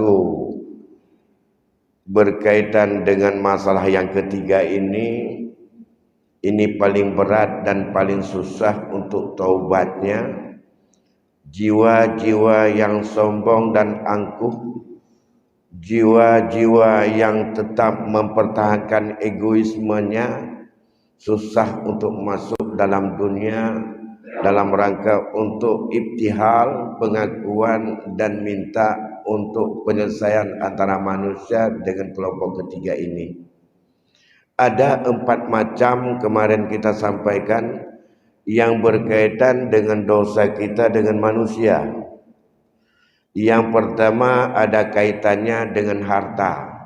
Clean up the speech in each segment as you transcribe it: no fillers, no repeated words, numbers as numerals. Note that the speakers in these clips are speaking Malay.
satu berkaitan dengan masalah yang ketiga ini paling berat dan paling susah untuk taubatnya. Jiwa-jiwa yang sombong dan angkuh, jiwa-jiwa yang tetap mempertahankan egoismenya, susah untuk masuk dalam dunia dalam rangka untuk ibtihal, pengakuan dan minta untuk penyelesaian antara manusia dengan kelompok ketiga ini. Ada 4 macam kemarin kita sampaikan yang berkaitan dengan dosa kita dengan manusia. Yang pertama ada kaitannya dengan harta.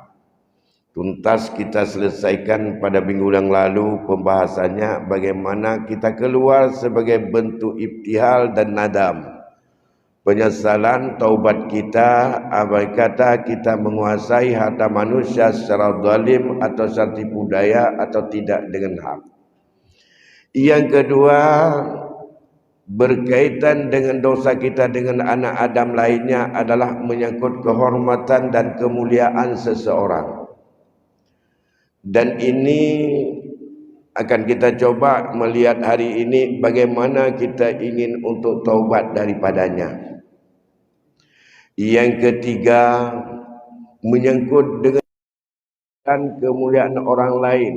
Tuntas kita selesaikan pada minggu yang lalu pembahasannya bagaimana kita keluar sebagai bentuk ibtihal dan nadam. Penyesalan taubat kita, abai kata kita menguasai harta manusia secara zalim atau secara tipu daya atau tidak dengan hak. Yang kedua berkaitan dengan dosa kita dengan anak Adam lainnya adalah menyangkut kehormatan dan kemuliaan seseorang. Dan ini akan kita coba melihat hari ini bagaimana kita ingin untuk taubat daripadanya. Yang ketiga menyangkut dengan kemuliaan orang lain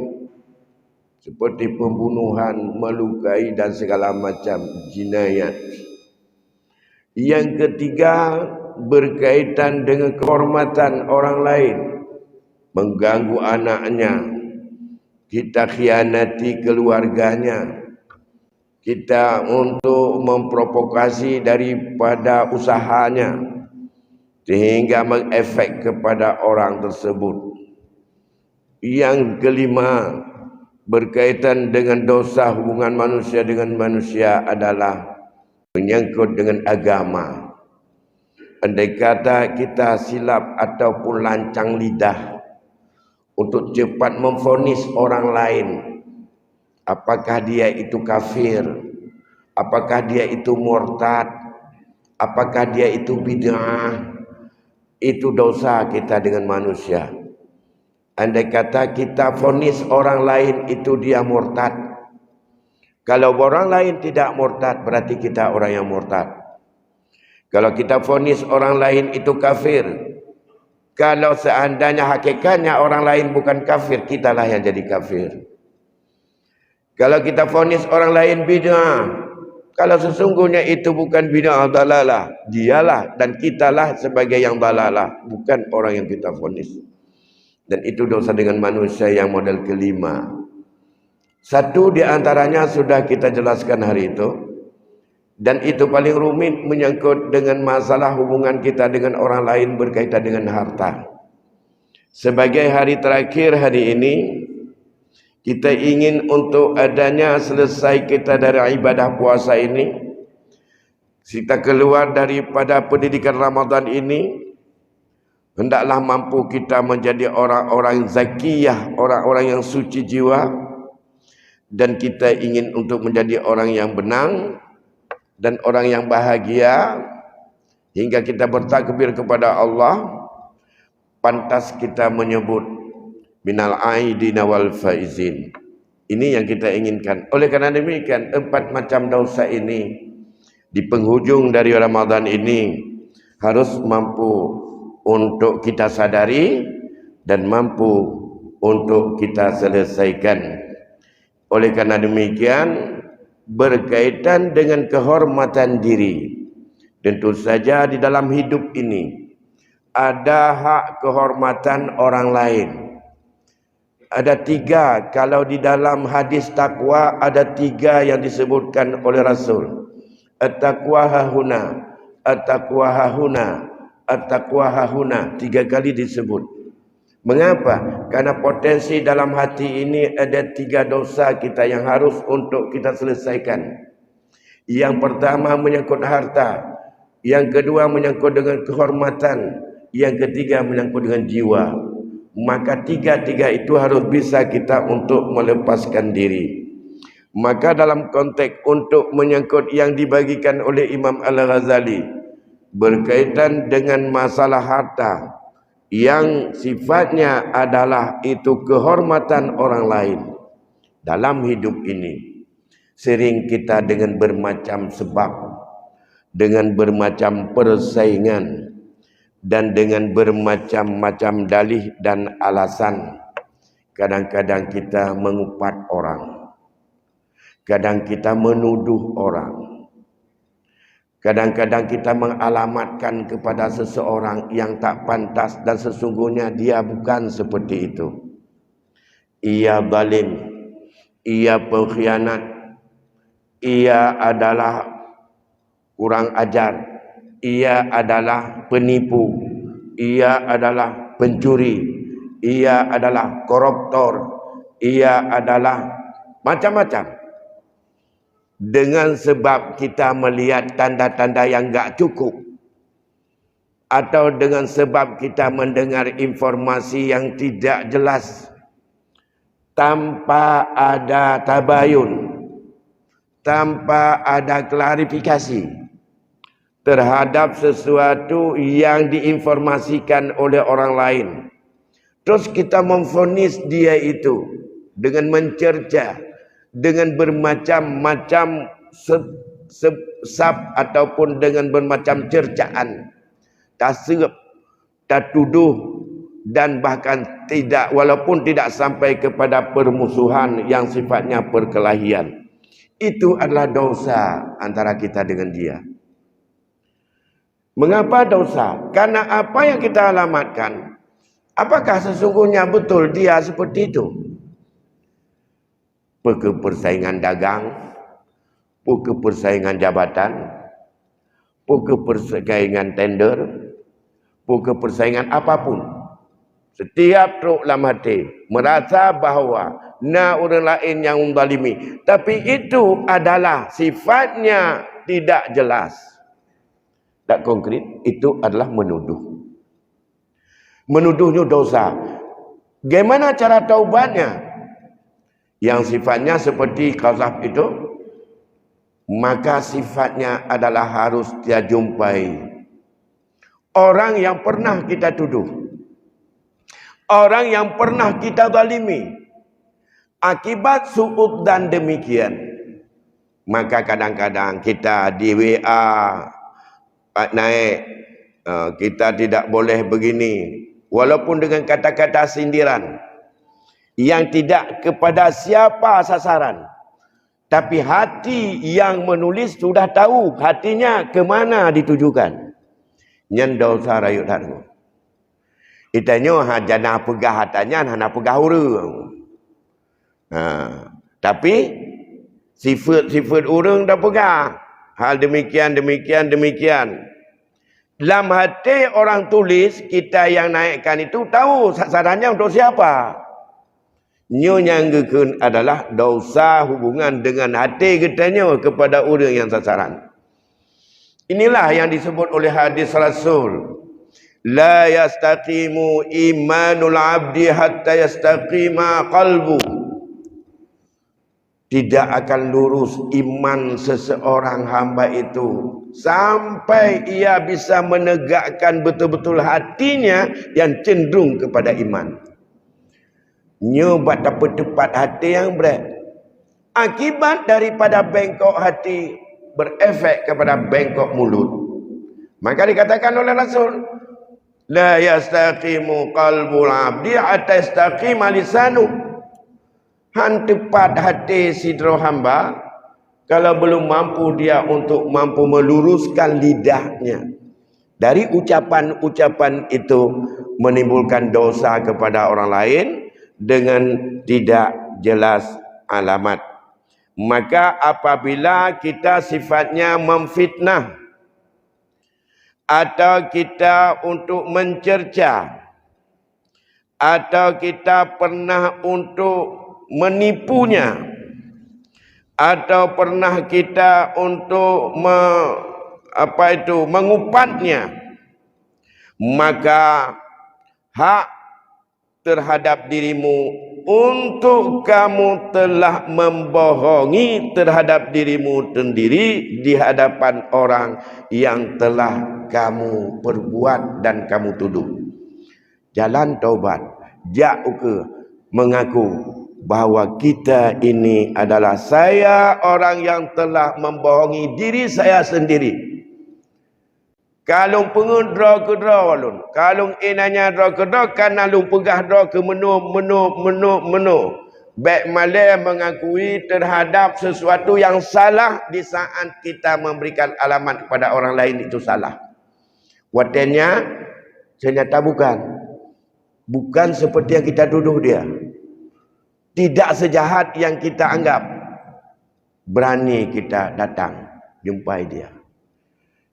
seperti pembunuhan, melukai dan segala macam jinayat. Yang ketiga berkaitan dengan kehormatan orang lain, mengganggu anaknya, kita khianati keluarganya, kita untuk memprovokasi daripada usahanya sehingga mengefek kepada orang tersebut. Yang kelima berkaitan dengan dosa hubungan manusia dengan manusia adalah menyangkut dengan agama. Andai kata kita silap ataupun lancang lidah untuk cepat memvonis orang lain, apakah dia itu kafir, apakah dia itu murtad, apakah dia itu bid'ah, itu dosa kita dengan manusia. Andai kata kita vonis orang lain itu dia murtad. Kalau orang lain tidak murtad, berarti kita orang yang murtad. Kalau kita vonis orang lain itu kafir, kalau seandainya hakikatnya orang lain bukan kafir, kitalah yang jadi kafir. Kalau kita vonis orang lain bid'ah, kalau sesungguhnya itu bukan bid'ah dalalah, dialah dan kitalah sebagai yang dalalah, bukan orang yang kita vonis. Dan itu dosa dengan manusia yang model kelima. Satu di antaranya sudah kita jelaskan hari itu. Dan itu paling rumit menyangkut dengan masalah hubungan kita dengan orang lain berkaitan dengan harta. Sebagai hari terakhir hari ini, kita ingin untuk adanya selesai kita dari ibadah puasa ini. Kita keluar daripada pendidikan Ramadan ini, hendaklah mampu kita menjadi orang-orang zakiyah, orang-orang yang suci jiwa. Dan kita ingin untuk menjadi orang yang benang dan orang yang bahagia hingga kita bertakbir kepada Allah. Pantas kita menyebut minal aidina wal faizin. Ini yang kita inginkan. Oleh karena demikian 4 macam dosa ini di penghujung dari Ramadan ini harus mampu untuk kita sadari dan mampu untuk kita selesaikan. Oleh karena demikian berkaitan dengan kehormatan diri, tentu saja di dalam hidup ini ada hak kehormatan orang lain. Ada 3, kalau di dalam hadis takwa ada 3 yang disebutkan oleh Rasul. At-taqwa hahuna, at-taqwa hahuna, at-taqwa hahuna, 3 kali disebut. Mengapa? Karena potensi dalam hati ini ada 3 dosa kita yang harus untuk kita selesaikan. Yang pertama menyangkut harta, yang kedua menyangkut dengan kehormatan, yang ketiga menyangkut dengan jiwa. Maka 3 itu harus bisa kita untuk melepaskan diri. Maka dalam konteks untuk menyangkut yang dibagikan oleh Imam Al-Ghazali berkaitan dengan masalah harta yang sifatnya adalah itu kehormatan orang lain. Dalam hidup ini sering kita dengan bermacam sebab, dengan bermacam persaingan, dan dengan bermacam-macam dalih dan alasan. Kadang-kadang kita mengupat orang, kadang kita menuduh orang, kadang-kadang kita mengalamatkan kepada seseorang yang tak pantas dan sesungguhnya dia bukan seperti itu. Ia zalim, ia pengkhianat, ia adalah kurang ajar, ia adalah penipu, ia adalah pencuri, ia adalah koruptor, ia adalah macam-macam. Dengan sebab kita melihat tanda-tanda yang enggak cukup, atau dengan sebab kita mendengar informasi yang tidak jelas, tanpa ada tabayun, tanpa ada klarifikasi terhadap sesuatu yang diinformasikan oleh orang lain. Terus kita memvonis dia itu dengan mencerca, dengan bermacam-macam sab ataupun dengan bermacam cercaan, tasrif, tuduh, dan bahkan tidak, walaupun tidak sampai kepada permusuhan yang sifatnya perkelahian. Itu adalah dosa antara kita dengan dia. Mengapa dosa? Karena apa yang kita alamatkan, apakah sesungguhnya betul dia seperti itu? Persaingan dagang, persaingan jabatan, persaingan tender, persaingan apapun. Setiap teruk dalam hati merasa bahawa orang lain yang menzalimi, tapi itu adalah sifatnya tidak jelas, tak konkret. Itu adalah menuduh. Menuduhnya dosa. Bagaimana cara taubatnya? Yang sifatnya seperti qazaf itu, maka sifatnya adalah harus dia jumpai orang yang pernah kita tuduh, orang yang pernah kita zalimi. Akibat suud dan demikian, maka kadang-kadang kita di WA naik, kita tidak boleh begini, walaupun dengan kata-kata sindiran yang tidak kepada siapa sasaran, tapi hati yang menulis sudah tahu hatinya ke mana ditujukan. Nyen dosa rayut hatu. Itanya hajana pegah hatanya hana pegah urang. Tapi sifat urang dah pegah. Hal demikian. Dalam hati orang tulis, kita yang naikkan itu tahu sasarannya untuk siapa. Nyanyangkeun adalah dosa hubungan dengan hati kitanya kepada orang yang sasaran. Inilah yang disebut oleh hadis Rasul. La yastaqimu imanul abdi hatta yastaqima qalbu. Tidak akan lurus iman seseorang hamba itu sampai ia bisa menegakkan betul-betul hatinya yang cenderung kepada iman. Nyobat dapat tepat hati yang berat. Akibat daripada bengkok hati berefek kepada bengkok mulut. Maka dikatakan oleh Rasul, la yastaqimu qalbul abdi hatta yastaqima lisanu. Han tepat hati sidro hamba kalau belum mampu dia untuk mampu meluruskan lidahnya dari ucapan-ucapan itu menimbulkan dosa kepada orang lain dengan tidak jelas alamat. Maka apabila kita sifatnya memfitnah atau kita untuk mencerca atau kita pernah untuk menipunya atau pernah kita untuk mengupatnya, maka hak terhadap dirimu untuk kamu telah membohongi terhadap dirimu sendiri di hadapan orang yang telah kamu perbuat dan kamu tuduh. Jalan taubat, ja'uka, mengaku bahawa kita ini adalah saya orang yang telah membohongi diri saya sendiri. Kalung pengun draw ke draw walun. Kalung inanya draw ke draw karena lu pegah draw ke menu. Baik malam mengakui terhadap sesuatu yang salah di saat kita memberikan alamat kepada orang lain itu salah. Watenya ternyata bukan. Bukan seperti yang kita tuduh dia. Tidak sejahat yang kita anggap. Berani kita datang jumpai dia.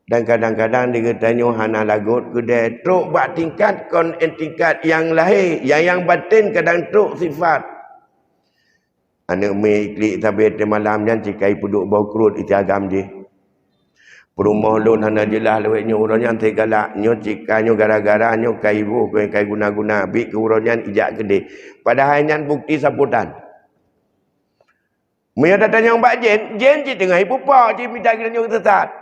Dan kadang-kadang dia tanya hana lagut kedai truk bak tingkat kon tingkat yang lahir yang batin kadang truk sifat anak me iklik tapi malam dan cikai puduk bau kerut itu agam je perumah lun hana jelah lewetnya urangnya tegalaknya cikannya gara-gara nyo kai ibu kai guna-guna bi ke urangnya ijak gede padahal nyan bukti saputan Maya datanya mbak jen tengah ibu pak je minta kiranya tetap.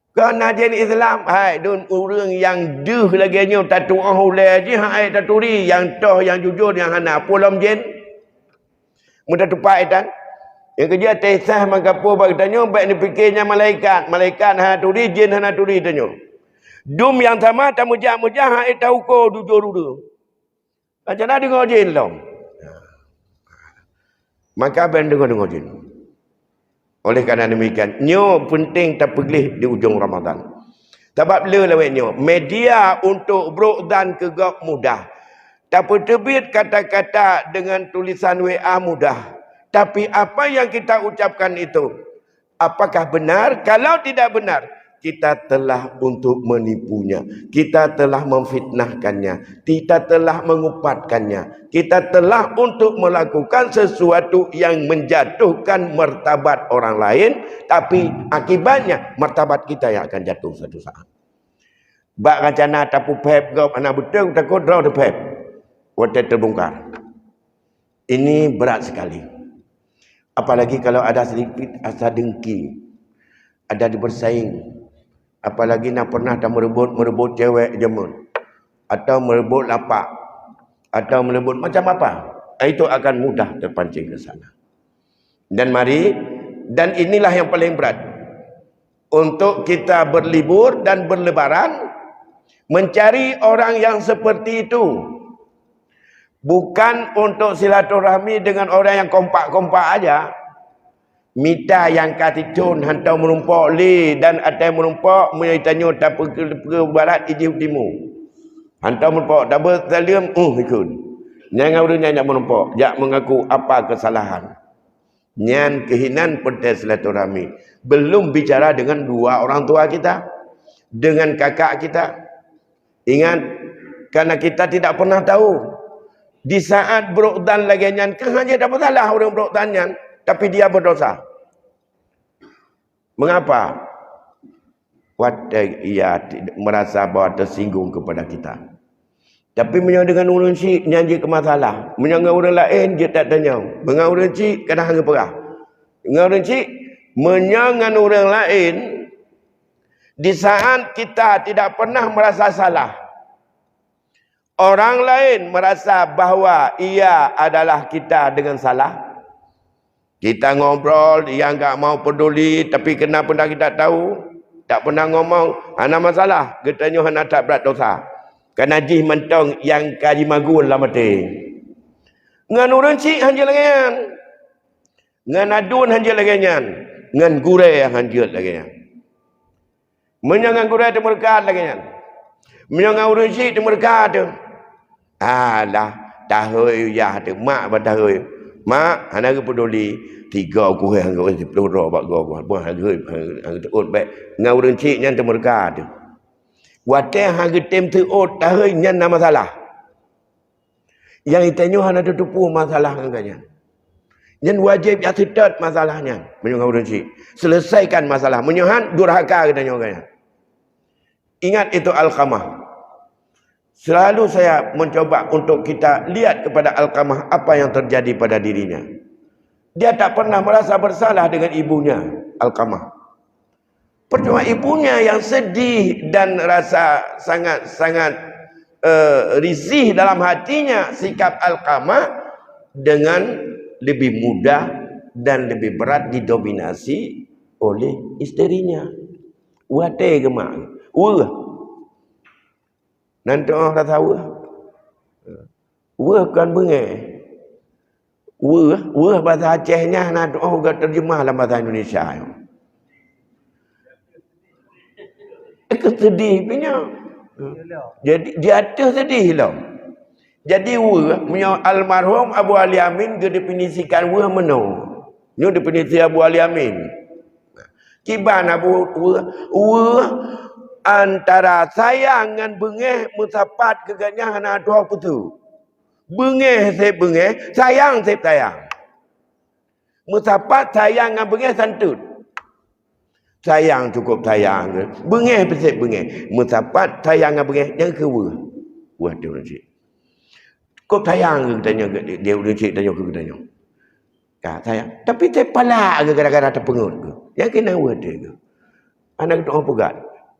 Kerana jen Islam, hai dun orang yang duh lagi nyo tatu ahule je hai taturi yang toh yang jujur yang hana pulam jen. Mudah tupai tan. Yang kerja tesah mangkapo bagi tanyo baik ni fikirnya malaikat hana turi jen hana turi tanyo. Dum yang sama tamu mujah hai tahu ko jujur. Macam mana dengar jen long. Maka ben dengar jen. Oleh kerana demikian, nyo penting terpilih di ujung Ramadan. Sebab lewatnya media untuk berukdan kegak mudah. Tapi terbit kata-kata dengan tulisan WA mudah. Tapi apa yang kita ucapkan itu, apakah benar? Kalau tidak benar, kita telah untuk menipunya. Kita telah memfitnahkannya. Kita telah mengupatkannya. Kita telah untuk melakukan sesuatu yang menjatuhkan martabat orang lain. Tapi akibatnya martabat kita yang akan jatuh satu saat. Bak rencana tapu pep gop anak betul takut draw the pep. Wadah terbongkar. Ini berat sekali. Apalagi kalau ada sedikit asa dengki. Ada bersaing. Apalagi nak pernah dah merebut cewek jemun. Atau merebut lapak. Atau merebut macam apa. Itu akan mudah terpancing ke sana. Dan inilah yang paling berat. Untuk kita berlibur dan berlebaran. Mencari orang yang seperti itu. Bukan untuk silaturahmi dengan orang yang kompak-kompak aja. Mita yang katitun hantar merumpak li dan ada yang merumpak menyanyi tak ke barat iji timu. Hantar merumpak tak bersalim ikut. Jangan urusnya nak merumpak, jak mengaku apa kesalahan. Nyan kehinan pada silaturahmi. Belum bicara dengan dua orang tua kita, dengan kakak kita. Ingat, karena kita tidak pernah tahu di saat berukdan lagi nyan, kan hanya dapat salah orang berukdan nyan, tapi dia berdosa. Mengapa? Ia merasa bahawa tersinggung kepada kita. Tapi menyang dengan orang cik, nyanyi ke masalah. Menyang dengan orang lain, dia tak tanya. Dengan orang cik, kadang hanya perah. Dengan orang cik, menyang dengan orang lain, di saat kita tidak pernah merasa salah. Orang lain merasa bahawa ia adalah kita dengan salah. Kita ngobrol, dia enggak mau peduli, tapi kenapa dah kita tahu, tak pernah ngomong, hana masalah, katanya hana tak berat dosa. Kerana jih mentong yang kaji magun lah mati. Ngan orang cik hanjil lagian. Ngan adun hanjil lagian. Ngan gureh hanjil lagian. Menyangan gureh tu mereka lagian. Menyangan orang cik tu mereka tu. Alah, tahui ya tu, mak batahui. Mak, anak peduli 3 kurang 10 bak go buah harga teut baik ngau orang cik nyan temerka tu wate harga tem teut tahui nyan nama masalah yang itanyo hana tutupu masalah nganya nyan wajib ya setat masalahnya menyang orang cik selesaikan masalah menyohan durhaka katanya nganya ingat itu al-khamah Selalu saya mencoba untuk kita lihat kepada Alqamah apa yang terjadi pada dirinya. Dia tak pernah merasa bersalah dengan ibunya, Alqamah. Percuma ibunya yang sedih dan rasa sangat-sangat risih dalam hatinya sikap Alqamah dengan lebih mudah dan lebih berat didominasi oleh isterinya. Wate gemak. Nanti orang tak tahu. Kan bengai. Bahasa Acehnya nak doa terjemah dalam bahasa Indonesia. Sedih punya. Jadi dia ada sedih lah. Jadi punya almarhum Abu Ali Amin dia definisikan meno. Ini definisi Abu Ali Amin. Kiban Abu antara sayang dengan bengeh musapat keganya hana dua putu. Bengeh saya bengeh, sayang saya sayang. Musapat sayang dengan bengeh santut. Sayang cukup sayang. Bengeh pesek bengeh. Musapat sayang dengan bengeh yang ke wah dia cik. Cukup sayang tanya dia cik tanya ke tanya. Kak sayang. Tapi saya palak ke kadang-kadang terpengut ke. Yang kena dia ke. Anak doa pegat.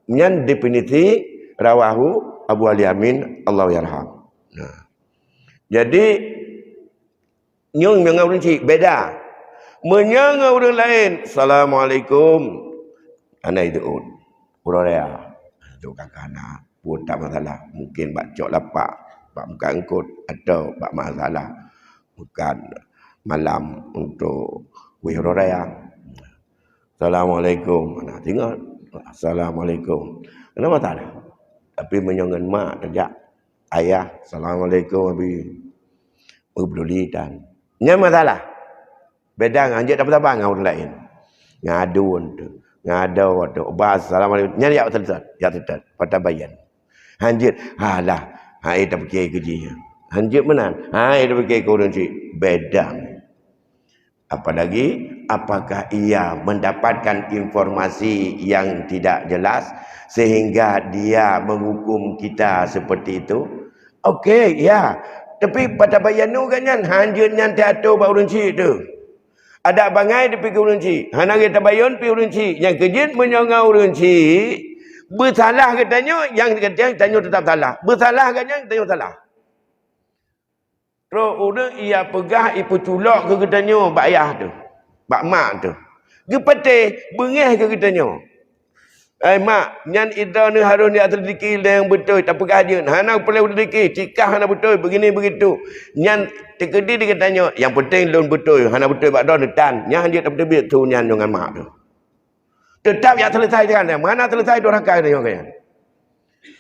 Yang definisi rawahu Abu Ali Amin Allah yarham. Nah. Jadi nyung dengan orang cik beda. Menyangka orang lain. Assalamualaikum. Anak itu urang dia. Itu kakak anak pun tak masalah. Mungkin bak cok lapak, bak muka angkut atau bak masalah. Bukan malam untuk urang dia. Assalamualaikum. Anak tengok. Assalamualaikum. Kenapa tak ada? Tapi menyongan mak terjak. Ayah, Assalamualaikum Abi. Peduli dan. Ini masalah. Beda dengan anjir dapat apa dengan orang lain. Ngadun tu. Ngadu tu. Bahas Assalamualaikum. Ini ya betul-betul. Ya betul. Pada bayan. Anjir. Halah. Hai tak pakai kerja. Anjir mana? Hai tak pakai korang cik. Beda. Apalagi apakah ia mendapatkan informasi yang tidak jelas sehingga dia menghukum kita seperti itu? Okey, ya. Tapi pada bayanu kan yan, hanjun yang teatur ba urang cik tu. Ada bangai di pergi urang cik. Hana kita bayon pergi urang cik. Yang kejin menyongau urang cik. Bersalah katanya, yang tanya tetap salah. Bersalah katanya, tanya salah. Terus orang ia pegah ipu culak ke katanya bak ayah tu. Bak mak tu. Gepete bengeh ke katanya. Mak, nyan ida ni harus ni atas dikir yang betul. Tak pegah dia. Hana perlu dikir. Cikah hana betul. Begini begitu. Nyan terkedi dia katanya. Yang penting lun betul. Hana betul bak dah netan. Nyan dia tak betul tu nyan dengan mak tu. Tetap yang selesai kan. Mana selesai dorang kaya kan.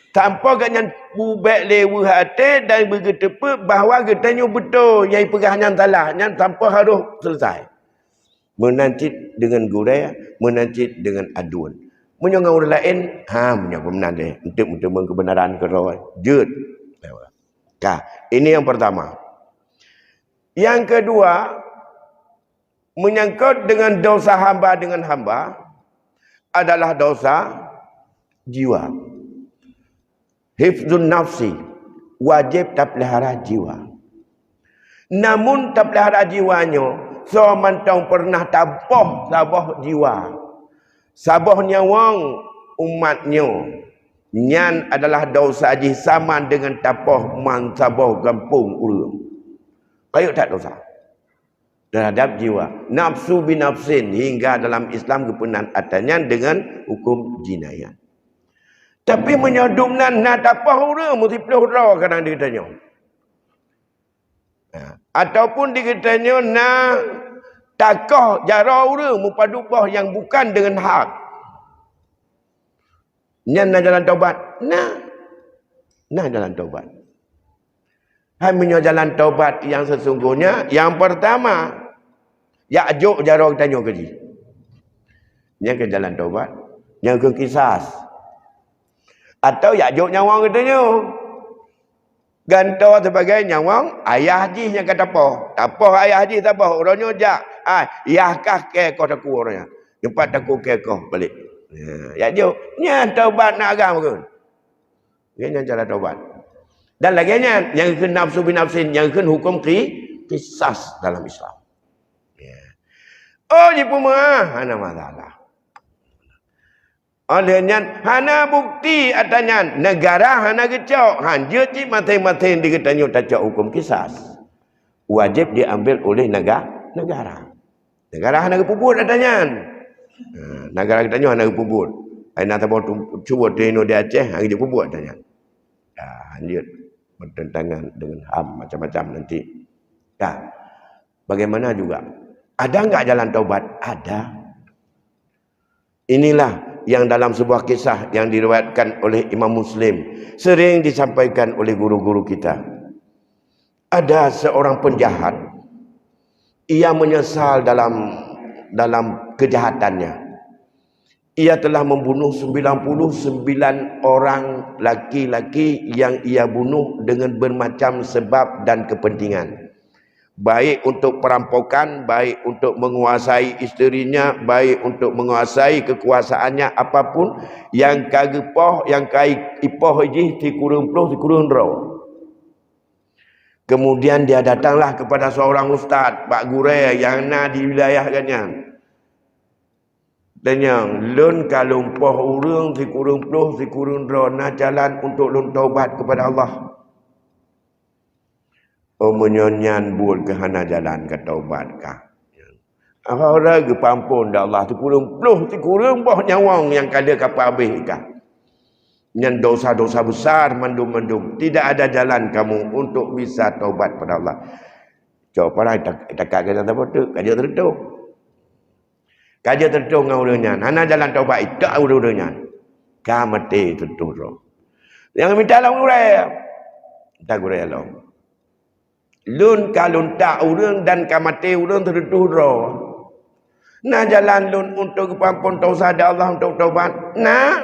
Tanpa ganyan bubek lewu hati dan begitu pun bahawa katanya betul yang pegahnya salah. Yang tanpa harus selesai. Menancit dengan guraya, menancit dengan aduan. Menyongong orang lain, menyongong benar dia. Untuk kebenaran keroi. Jut. Ini yang pertama. Yang kedua, menyangkut dengan dosa hamba dengan hamba adalah dosa jiwa. Hifzun nafsi. Wajib tak pelihara jiwa. Namun tak pelihara jiwanya. So mantang pernah taboh sabah jiwa. Sabahnya wang umatnya. Nyan adalah dosa ji sama dengan tapoh man sabah gampung urang. Kayu tak dosa. Terhadap jiwa. Nafsu binafsin. Hingga dalam Islam kepunan atanya dengan hukum jinayat. Tapi menyodumnan nak apa orang mesti pelihara kadang dia tanya. Ataupun dia tanya nak takah jara orang mupadu bah yang bukan dengan hak. Nyan nak jalan taubat. Nah jalan taubat. Hanya jalan taubat yang sesungguhnya yang pertama ya'juk jara tanya ke dia. Yang ke jalan taubat, yang ke kisas. Atau ya'juk nyawang katanya. Gantau sebagai nyawang ayah haji yang kata apa? Tak apa ayah haji tak apa. Orangnya jak. Yahkah ke kau taku orangnya. Jumpa taku ke kau balik. Ya'juk. Nya taubat nak agam ke? Ini yang cara taubat. Dan laginya yang kena nafsu binafsin, yang kena hukum qisas dalam Islam. Ya. Oh, jipu mah hana masalah. Adanya hana bukti adanya negara hana gecok. Hanya cik mati-mati diketanya tacak hukum qisas. Wajib diambil oleh negara. Negara hana kepubut adanya. Negara katanya hana kepubut. Aina tahu cuba deno di Aceh hari dia pubut adanya. Lanjut bertentangan dengan HAM macam-macam nanti. Bagaimana juga? Ada enggak jalan taubat? Ada. Inilah yang dalam sebuah kisah yang diriwayatkan oleh Imam Muslim, sering disampaikan oleh guru-guru kita. Ada seorang penjahat, ia menyesal dalam kejahatannya. Ia telah membunuh 99 orang laki-laki yang ia bunuh dengan bermacam sebab dan kepentingan. Baik untuk perampokan, baik untuk menguasai isterinya, baik untuk menguasai kekuasaannya, apapun yang kagepoh, yang kai ipoh iji tikurung roh. Kemudian dia datanglah kepada seorang ustaz, Pak Gure yang ada di wilayah Ganyang. Dan yang lun kalau poh urang tikurung roh na jalan untuk lun taubat kepada Allah. Oh menyonyan buat ke hana jalan ke taubat kah? Ahara ke pampun dah Allah tikurung poh nyawang yang kada kapal habis kah? Yang dosa-dosa besar mendum-mendum. Tidak ada jalan kamu untuk bisa taubat pada Allah. Coba lah tak kata apa tu, kaja tertutup. Kaja tertutup dengan urangnya. Hana jalan taubat itu urangnya. Ka mati tertutup. Yang minta lah urang. Tak urang lah. Lun kalun tak urang dan ka mati urang tertutup. Nah jalan lun untuk kepampun dosa Allah untuk taubat. Nah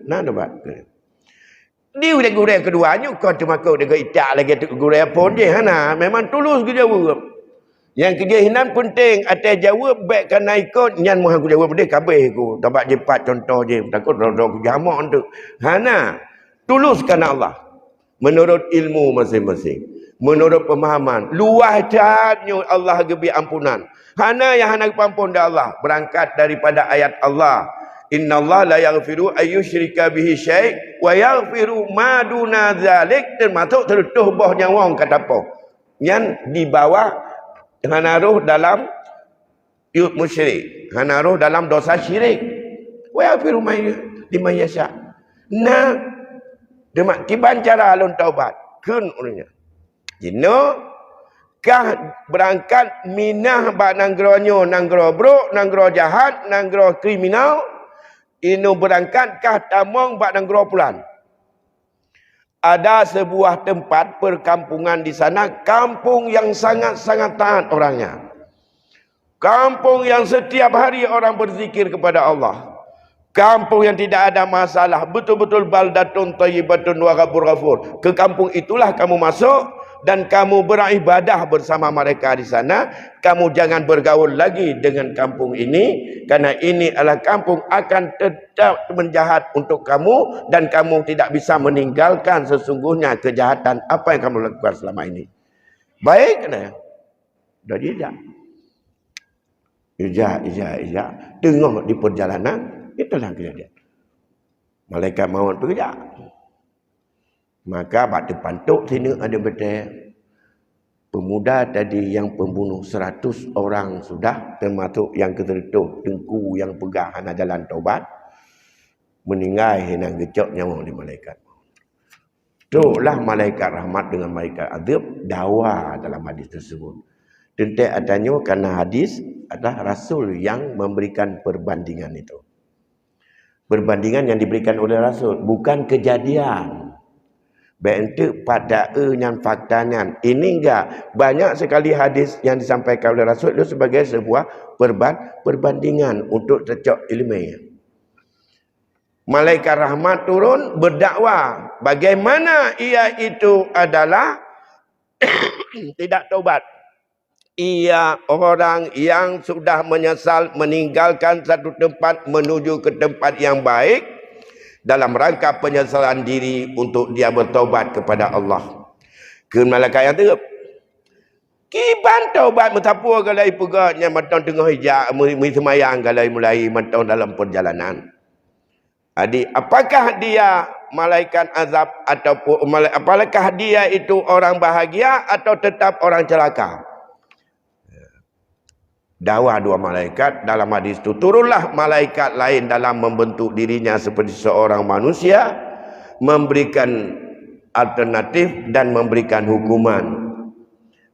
taubat. Dia udah gurau keduanya kau cuma kau dengan itak lagi tu gurau pun dia hana memang tulus ke jawab. Yang kerja hinan penting atas jawab baik kena ikut nyan mohon aku jawab dia kabeh aku dapat jepat contoh je takut rodok jamak tu. Hana tulus kerana Allah menurut ilmu masing-masing, menurut pemahaman luah jatnya Allah gebi ampunan. Hana yang hana pampun dah Allah berangkat daripada ayat Allah. Inna Allah la yaghfiru ayyushrika bihi syai' wa yaghfiru ma duna dzalik, termasuk tertuh boh nyawang kata apa yang di bawah hanaruh dalam yuk musyrik, hanaruh dalam dosa syirik. Wa yaghfiru ma liman yasha. Nah demak tiban cara alun taubat kun urangnya jino kah berangkat minah ba nanggronyo nanggro bro nanggro jahat nanggro kriminal. Inu berangkat kah tamong bak nanggro pulan. Ada sebuah tempat perkampungan di sana, kampung yang sangat-sangat taat orangnya. Kampung yang setiap hari orang berzikir kepada Allah. Kampung yang tidak ada masalah, betul-betul baldatun thayyibatun wa ghafur. Ke kampung itulah kamu masuk dan kamu beribadah bersama mereka di sana. Kamu jangan bergaul lagi dengan kampung ini, karena ini adalah kampung akan tetap menjahat untuk kamu dan kamu tidak bisa meninggalkan sesungguhnya kejahatan apa yang kamu lakukan selama ini. Baik kena. Dah tidak. Ija. Tengok di perjalanan itulah kejadian. Malaikat maut bekerja. Maka pada depan tok sini ada betul pemuda tadi yang pembunuh 100 orang sudah, termasuk yang ketertutup tengku yang pegang hana jalan taubat, meninggal henang gecok nyawa di malaikat. Itulah malaikat rahmat dengan malaikat azab dawa dalam hadis tersebut. Tentu adanya karena hadis adalah Rasul yang memberikan perbandingan itu. Perbandingan yang diberikan oleh Rasul, bukan kejadian. Bentuk pada yang faktanya. Ini enggak. Banyak sekali hadis yang disampaikan oleh Rasul itu sebagai sebuah perbandingan untuk cocok ilmiah. Malaikat rahmat turun berdakwah. Bagaimana ia itu adalah tidak taubat. Ia orang yang sudah menyesal meninggalkan satu tempat menuju ke tempat yang baik. dalam rangka penyesalan diri untuk dia bertaubat kepada Allah. Kemalaikat yang teruk. Kiban taubat mentapua galai pegaknya matang tengah hijab semayang galai mulai matang dalam perjalanan. Jadi apakah dia malaikat azab ataupun apakah dia itu orang bahagia atau tetap orang celaka? Dakwah dua malaikat dalam hadis itu, turunlah malaikat lain dalam membentuk dirinya seperti seorang manusia, memberikan alternatif dan memberikan hukuman.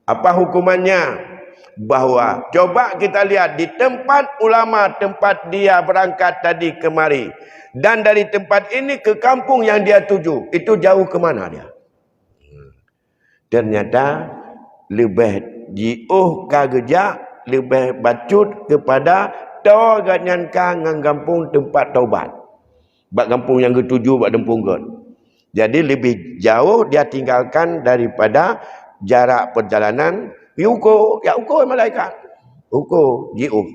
Apa hukumannya? Bahwa coba kita lihat di tempat ulama, tempat dia berangkat tadi kemari, dan dari tempat ini ke kampung yang dia tuju, itu jauh ke mana dia? Ternyata lebih jiuh kagejak, lebih bacut kepada tau ganyan ngan kampung tempat taubat. Bak kampung yang ketujuh bak dempunggot. Jadi lebih jauh dia tinggalkan daripada jarak perjalanan. Ukur malaikat. Ukur jiuh.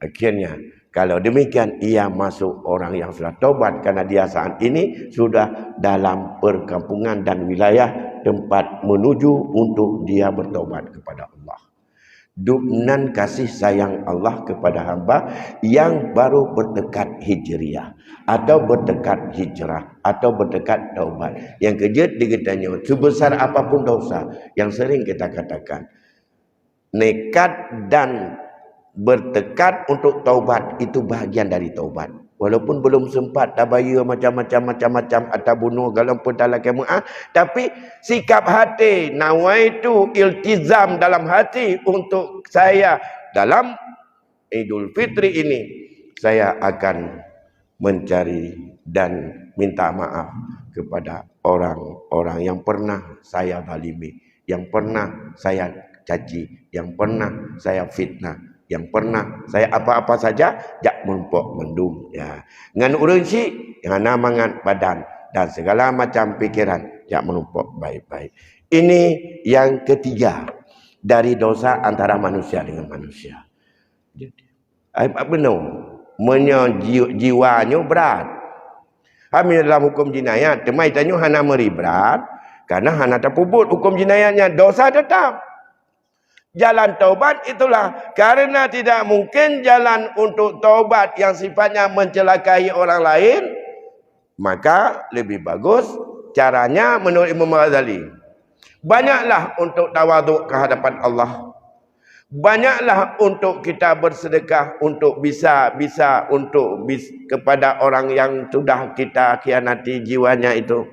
Akhirnya kalau demikian ia masuk orang yang sudah taubat, karena dia saat ini sudah dalam perkampungan dan wilayah tempat menuju untuk dia bertaubat kepada Allah. Dubnan kasih sayang Allah kepada hamba yang baru bertekad hijriah atau bertekad hijrah atau bertekad taubat. Yang kejut dikatanya, sebesar apapun dosa yang sering kita katakan, nekat dan bertekad untuk taubat itu bahagian dari taubat. Walaupun belum sempat tabaya macam-macam atau bunuh dalam dalam kemu'ah, tapi sikap hati nawaitu iltizam dalam hati untuk saya dalam Idul Fitri ini saya akan mencari dan minta maaf kepada orang-orang yang pernah saya zalimi, yang pernah saya caci, yang pernah saya fitnah, yang pernah saya apa-apa saja jak menumpuk mendung ya. Ngan urunsi ngana mangan badan dan segala macam pikiran jak menumpuk baik-baik. Ini yang ketiga dari dosa antara manusia dengan manusia. Apa benar? Jiwanya berat. Kami dalam hukum jinayat, temai tanya hana meri berat karena hana terpubut hukum jinayatnya, dosa tetap. Jalan taubat itulah, karena tidak mungkin jalan untuk taubat yang sifatnya mencelakai orang lain, maka lebih bagus caranya menurut Imam Ghazali. Banyaklah untuk tawaduk ke hadapan Allah. Banyaklah untuk kita bersedekah untuk bisa kepada orang yang sudah kita khianati jiwanya itu.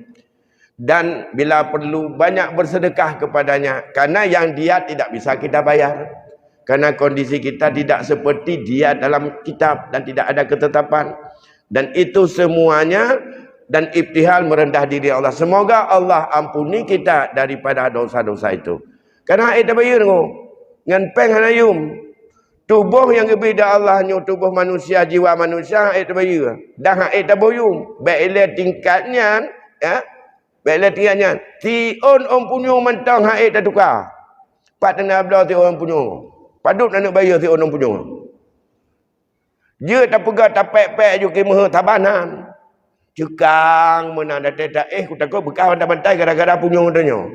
Dan bila perlu banyak bersedekah kepadanya, karena yang dia tidak bisa kita bayar, karena kondisi kita tidak seperti dia dalam kitab dan tidak ada ketetapan, dan itu semuanya dan ibtihal merendah diri Allah. Semoga Allah ampuni kita daripada dosa-dosa itu. Karena itu bayar ngan peng hanayum tubuh yang berbeza Allahnya, tubuh manusia, jiwa manusia itu bayar dah itu boyum baik tingkatnya ya. Baiklah tiannya, tion om punyo mentang haid dah tukar. Pat tengah belah tion om punyo. Padut nak bayar tion om punyo. Dia tak pegang tak pek-pek ju kemah tabanan. Cekang menang dah tak ku takut bekas dah bantai gara-gara punyo tanya.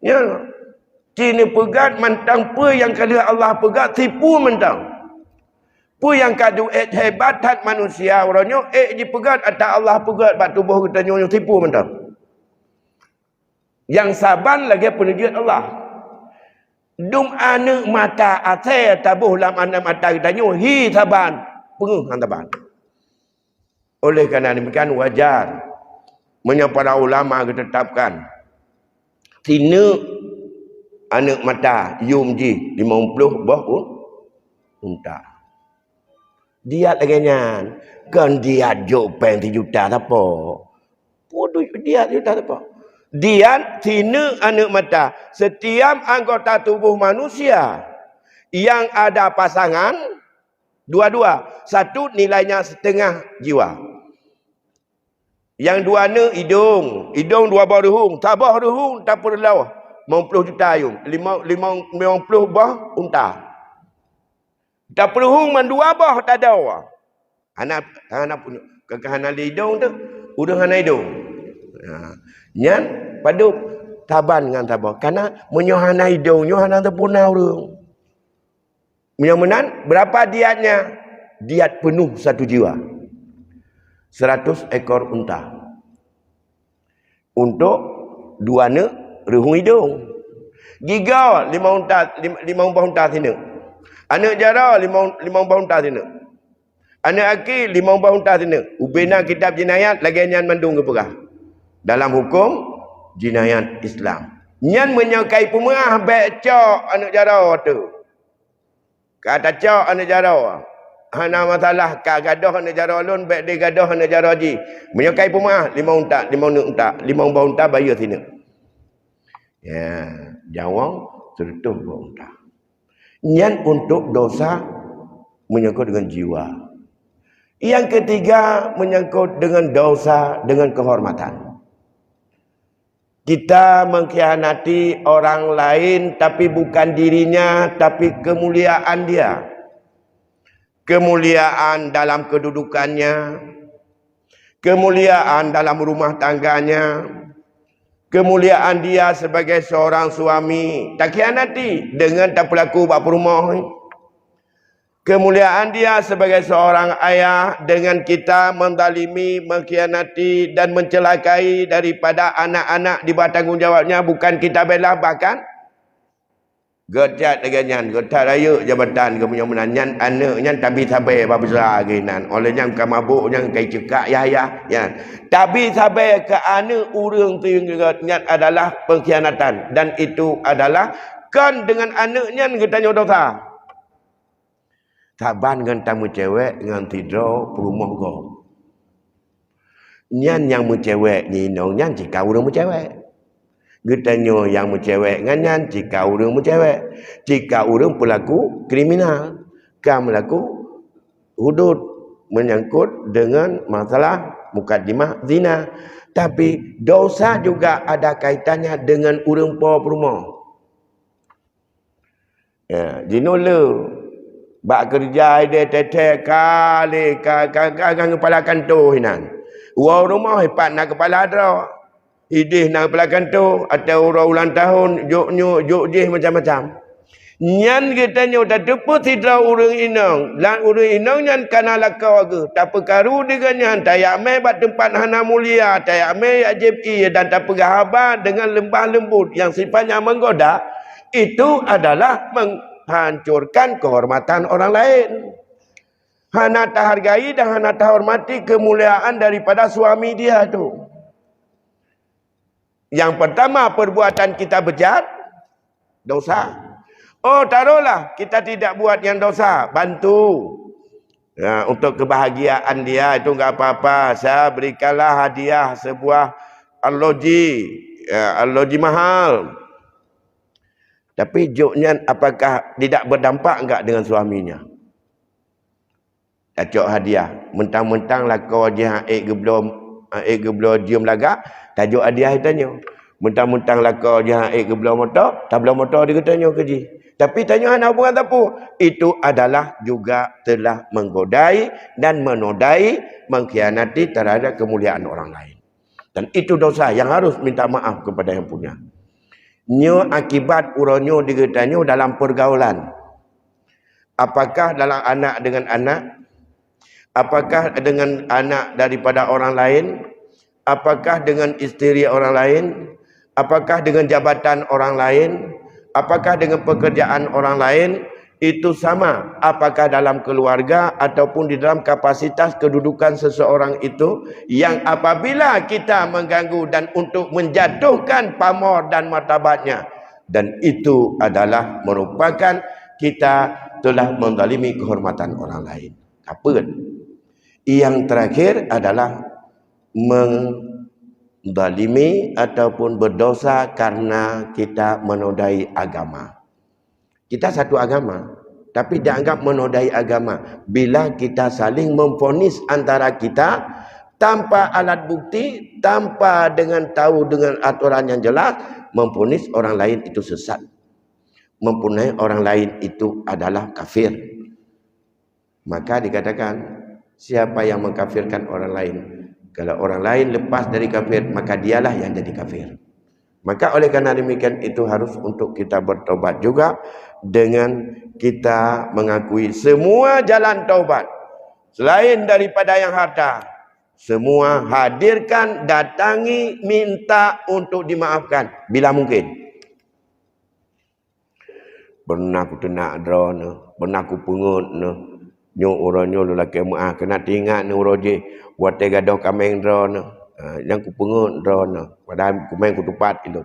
Ya. Kini pegat mentang pe yang kali Allah pegat tipu mentang. Pu yang kadu hebat hat manusia orangnya dipegat atau Allah pegat bak tubuh kita nyonya tipu mentang. Yang saban lagi penunjuk Allah. Dum ane mata ate tabuh lam ane mata kita nyonya hi saban penguh hantaban. Oleh kerana demikian wajar para ulama ditetapkan tina anak mata yumji 50 bah unta. Dia laganya kan dia jopeng 3 juta apa. Bodoh dia juta apa. Dia tina anak mata. Setiap anggota tubuh manusia yang ada pasangan dua-dua, satu nilainya setengah jiwa. Yang dua ni hidung 2 bah ruhung, tabah ruhung tak perlu 50 juta ayum, 50 bah unta. Tak perlu man 2 bah tak ada. Hana punya kekehana hidung tu, udang hana hidung. Nyan padu taban dengan tabah. Karena menyohana hidung, nyohana terpunau urang. Menyan berapa diatnya? Diat penuh 1 jiwa. 100 ekor unta. Untuk 2 anak rehung hidung. Giga 5 umpah unta sini. Anak jara 5 umpah unta sini. Anak aki 5 umpah unta sini. Ubena kitab jinayat lagi nyan mandung ke perah. Dalam hukum jinayat Islam. Nyan menyokai pemerah baik cak anak jara tu. Kata cak anak jara. Hana masalah ka gadah anak jara lun baik dia gadah anak jara ji. Menyokai pemerah 5 unta, 5 anak unta, 5 umpah unta bayar sini. Ya, jawang serta unta. Nyan untuk dosa menyangkut dengan jiwa. Yang ketiga menyangkut dengan dosa dengan kehormatan. Kita mengkhianati orang lain tapi bukan dirinya, tapi kemuliaan dia. Kemuliaan dalam kedudukannya, kemuliaan dalam rumah tangganya, kemuliaan dia sebagai seorang suami. Tak khianati dengan tak berlaku bapa rumah. Kemuliaan dia sebagai seorang ayah dengan kita menzalimi, mengkhianati dan mencelakai daripada anak-anak di bawah tanggungjawabnya, bukan kita bela, bahkan gecat dengan gecat raya jabatan kemuliaan nyan anak nyan tabi sabai babesar ginan oleh nyan bukan mabuk nyan kai cekak ya tabi sabai ke anak urang tu nyan adalah pengkhianatan, dan itu adalah kan dengan anak nyan kita dosa. Saban dengan tamu cewek dengan tidur perumah go. Nyan yang mencewek ni nyan jika urang mencewek. Getanya yang mencewek dengan nyan jika urang mencewek. Jika urang pelaku kriminal, kan melaku hudud menyangkut dengan masalah mukadimah zina. Tapi dosa juga ada kaitannya dengan urang perumah. Ya, jinole bak kerja dia tetek kali kan kepala kantor hinan. Orang rumah hebat nak kepala ada. Idih nak kepala kantor atau orang ulang tahun juk jih macam-macam. Nyan kitanya tak teput sidra urang inang. Lan urang inang nyan kana lakau ke. Tak perkaru dengan nyan tayak mai bat tempat hana mulia, tayak mai AJPI dan tak pergahaban dengan lembah lembut yang sifatnya menggoda. Itu adalah hancurkan kehormatan orang lain. Hana tak hargai dan hana tak hormati kemuliaan daripada suami dia tu. Yang pertama, perbuatan kita bejat, dosa. Oh, taruhlah kita tidak buat yang dosa, bantu. Ya, untuk kebahagiaan dia itu enggak apa-apa. Saya berikanlah hadiah sebuah arloji, ya, arloji mahal. Tapi joknya apakah tidak berdampak enggak dengan suaminya? Acok hadiah. Mentang-mentang lah kau dia belum diam lagak, tajuk hadiah tanya. Mentang-mentang lah kau dia belum motor, tak belum motor dia tanya kerja. Tapi tanya anak hubungan apa? Itu adalah juga telah menggodai dan menodai, mengkhianati terhadap kemuliaan orang lain. Dan itu dosa yang harus minta maaf kepada yang punya. Nyo akibat uronyo digetanyo dalam pergaulan. Apakah dalam anak dengan anak? Apakah dengan anak daripada orang lain? Apakah dengan isteri orang lain? Apakah dengan jabatan orang lain? Apakah dengan pekerjaan orang lain? Itu sama. Apakah dalam keluarga ataupun di dalam kapasitas kedudukan seseorang itu, yang apabila kita mengganggu dan untuk menjatuhkan pamor dan martabatnya, dan itu adalah merupakan kita telah menzalimi kehormatan orang lain. Apa? Yang terakhir adalah menzalimi ataupun berdosa karena kita menodai agama. Kita satu agama, tapi dianggap menodai agama bila kita saling memvonis antara kita tanpa alat bukti, tanpa dengan tahu dengan aturan yang jelas, memvonis orang lain itu sesat, mempunyai orang lain itu adalah kafir. Maka dikatakan Siapa yang mengkafirkan orang lain? Kalau orang lain lepas dari kafir, maka dialah yang jadi kafir. Maka oleh karena demikian itu harus untuk kita bertobat juga dengan kita mengakui semua jalan taubat selain daripada yang harta. Semua hadirkan, datangi, minta untuk dimaafkan bila mungkin. Pernah aku tenak drone, pernah aku pengut nyo orangnya lelaki maaf kena tingat ni uroje buat gadoh kameng drone. Yang ku pengut drone, padahal ku main ku tupat itu.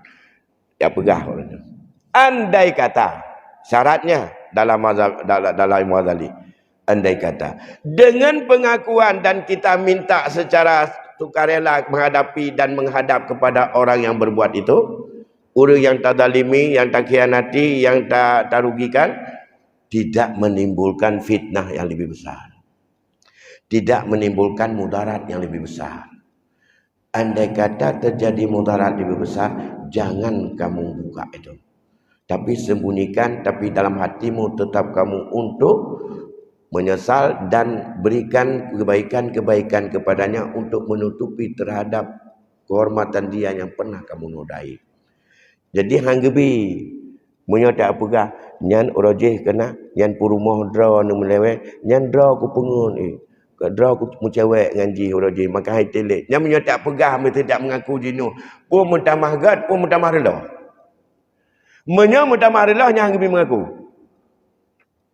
Ya pegah orangnya. Andai kata syaratnya dalam Ghazali, andai kata dengan pengakuan dan kita minta secara sukarela menghadapi dan menghadap kepada orang yang berbuat itu, orang yang tak zalimi, yang tak khianati, yang tak rugikan, tidak menimbulkan fitnah yang lebih besar, tidak menimbulkan mudarat yang lebih besar. Andai kata terjadi mudarat lebih besar, jangan kamu buka itu, tapi sembunyikan, tapi dalam hatimu tetap kamu untuk menyesal dan berikan kebaikan-kebaikan kepadanya untuk menutupi terhadap kehormatan dia yang pernah kamu nodai. Jadi hanggebi munyo tak apegah nyan orojeh kena nyan purumah draw nu melewe nyan draw ku pengun draw ku mucewek ngaji orojeh maka hai telik nyan munyo tak apegah mesti tak mengaku jinu pun mutamah gad pun mutamah relah munyo mutamah relah nyan hanggebi mengaku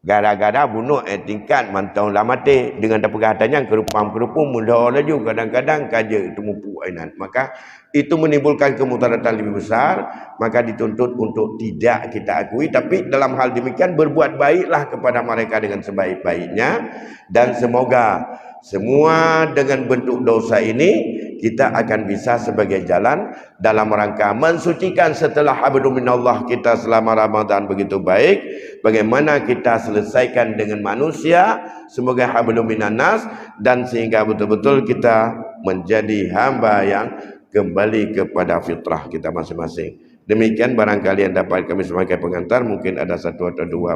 gara-gara bunuh tingkat mantau lamate dengan dapegah tanyang kerupam mudah laju kadang-kadang kaje tumpu ainan, maka itu menimbulkan kemudaratan lebih besar, maka dituntut untuk tidak kita akui, tapi dalam hal demikian berbuat baiklah kepada mereka dengan sebaik-baiknya, dan semoga semua dengan bentuk dosa ini kita akan bisa sebagai jalan dalam rangka mensucikan setelah habdu minallah kita selama Ramadan begitu baik. Bagaimana kita selesaikan dengan manusia semoga habdu minannas, dan sehingga betul-betul kita menjadi hamba yang kembali kepada fitrah kita masing-masing. Demikian barangkali yang dapat kami sebagai pengantar. Mungkin ada satu atau dua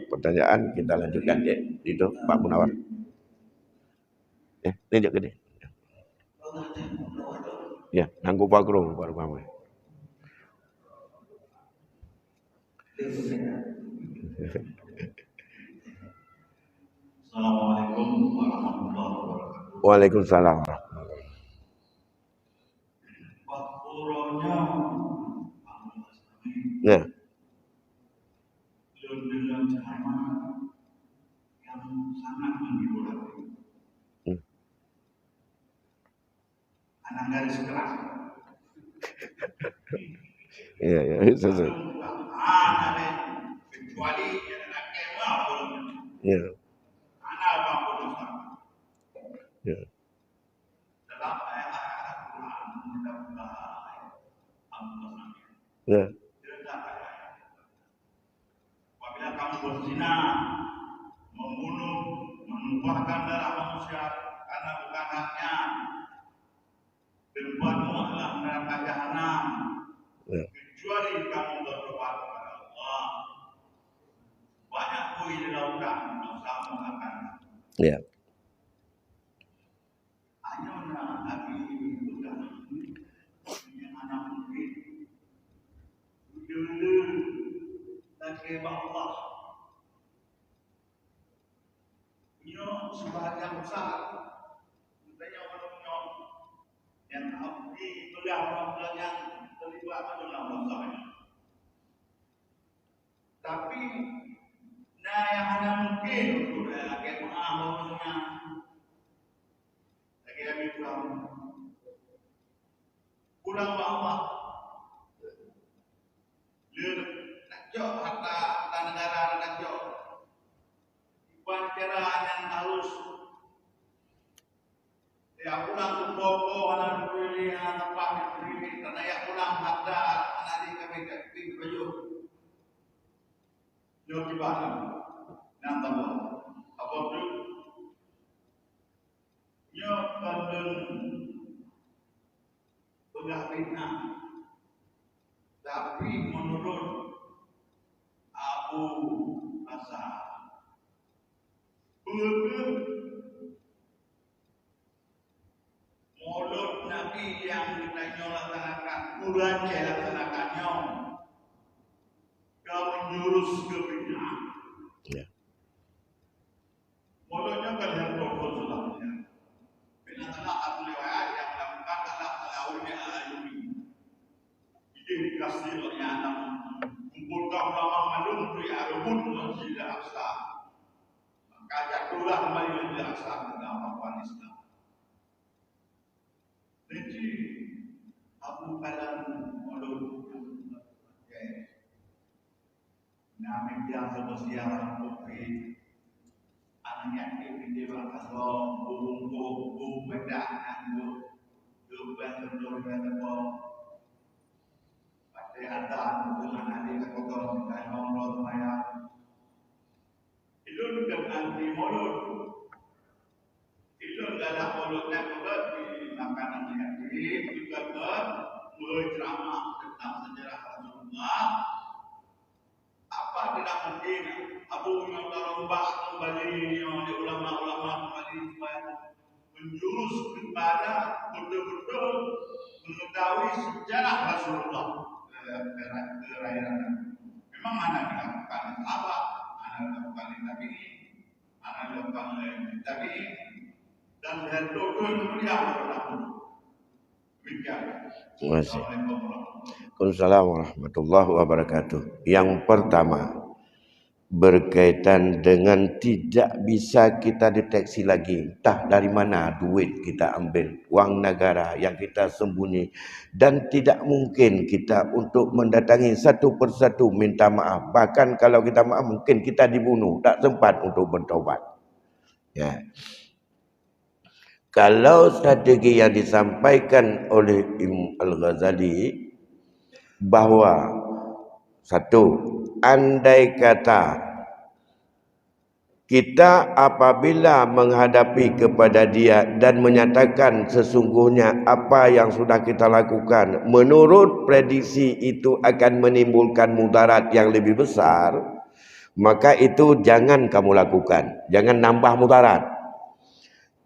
pertanyaan, kita lanjutkan ya. Itu Pak Munawar. Tunjuk ke dia. Ya, nanggu Pak Guru baru pamai. Assalamualaikum warahmatullahi wabarakatuh. Waalaikumsalam. Pak Uronya, Nah, dengan cara yang sangat menghibur hati. Anak garis keras. ya, sesuai. Kecuali anak kemah pun. Ya. Anak apa pun sama. Ya. Dalam ayat Al-Quran mudah-mudahan Allah. Ya. Apabila kamu berzina, membunuh, menumpahkan darah manusia karena bukan haknya, tempat-Mu adalah neraka jahanam. Ya. Kecuali kamu bertobat kepada Allah. Banyak bui di lautan, dosamu akan. Ya. Hanya hati bukan yang anak mungkin. Dulu lagi Allah. Nyo sebahagian besar. Katanya orang yang abdi belah yang terlibat dalam masalahnya. Tapi nah yang hanya mungkin untuk lagi maafnya lagi kami pulang bawa lir nak jauh harta negara nak jauh bukan cara yang halus ya pulang ke Boko anak beli anak pakai beli karena ya pulang harta anak di kami kaki baju jauh di bahan yang tahu apa tu nyo bandung udah fitnah tapi menurut Abu Hasan menjurus ke bid'ah. Ya. Mulanya kalian tokol sulapnya. Bila telah aku lewat yang melakukan adalah alawnya alayumi. Ide dikasih oleh anak. Kumpulkan ulama malum untuk rebut Masjid Al-Aqsa. Maka jatuhlah kembali Masjid Al-Aqsa ke dalam Islam. Jadi Abu Kalam Mulud Nabi yang sebesia Bukri anaknya ini berkasih bumbu bedak anggur juban telur dan tepung pada ada dengan adik kotor dan nomor maya itu dengan di mulut itu adalah mulutnya mulut di makanan yang juga mulai ceramah tentang sejarah Rasulullah. Apa tidak mungkin Abu Muhammad kembali oleh ulama-ulama kembali supaya menjurus kepada betul-betul mengetahui sejarah Rasulullah kelahiran. Memang mana dilakukan sahabat, mana dilakukan tabi'in, mana dilakukan tabi'in, dan betul-betul kemudian berlaku. Demikian. Terima kasih. Waalaikumsalam warahmatullahi wabarakatuh. Yang pertama, berkaitan dengan tidak bisa kita deteksi lagi entah dari mana duit kita ambil, wang negara yang kita sembunyi, dan tidak mungkin kita untuk mendatangi satu persatu minta maaf. Bahkan kalau kita maaf mungkin kita dibunuh, tak sempat untuk bertaubat. Ya. Kalau strategi yang disampaikan oleh Imam Al-Ghazali bahawa satu, andai kata kita apabila menghadapi kepada dia dan menyatakan sesungguhnya apa yang sudah kita lakukan menurut prediksi itu akan menimbulkan mudarat yang lebih besar, maka itu jangan kamu lakukan, jangan nambah mudarat.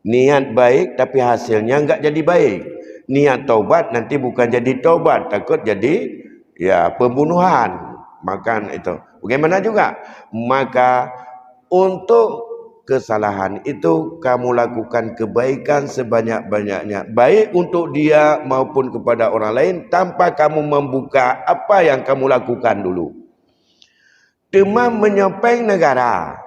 Niat baik tapi hasilnya enggak jadi baik. Niat taubat nanti bukan jadi taubat, takut jadi ya pembunuhan. Makan itu. Bagaimana juga? Maka untuk kesalahan itu kamu lakukan kebaikan sebanyak-banyaknya, baik untuk dia maupun kepada orang lain, tanpa kamu membuka apa yang kamu lakukan dulu. Demam menyopeng negara,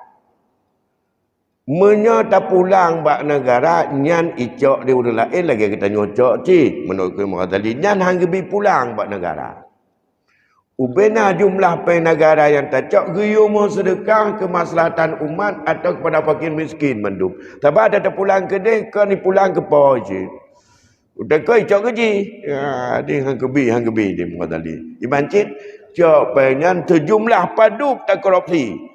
menyota pulang bak negara nyan icok di urang lain lagi kita nyocok cik menurut Imam Ghazali nyan hanggebi pulang bak negara. Ubena jumlah pe negara yang tacok guyur mau sedekah kemaslahatan umat atau kepada fakir miskin menduk. Tapi ada pulang ke dia ke ni pulang ke po cik. Udah kau icok gaji. Ya, dia hanggebi dia Imam Ghazali. Dibancit cok pe nyan sejumlah paduk tak korupsi.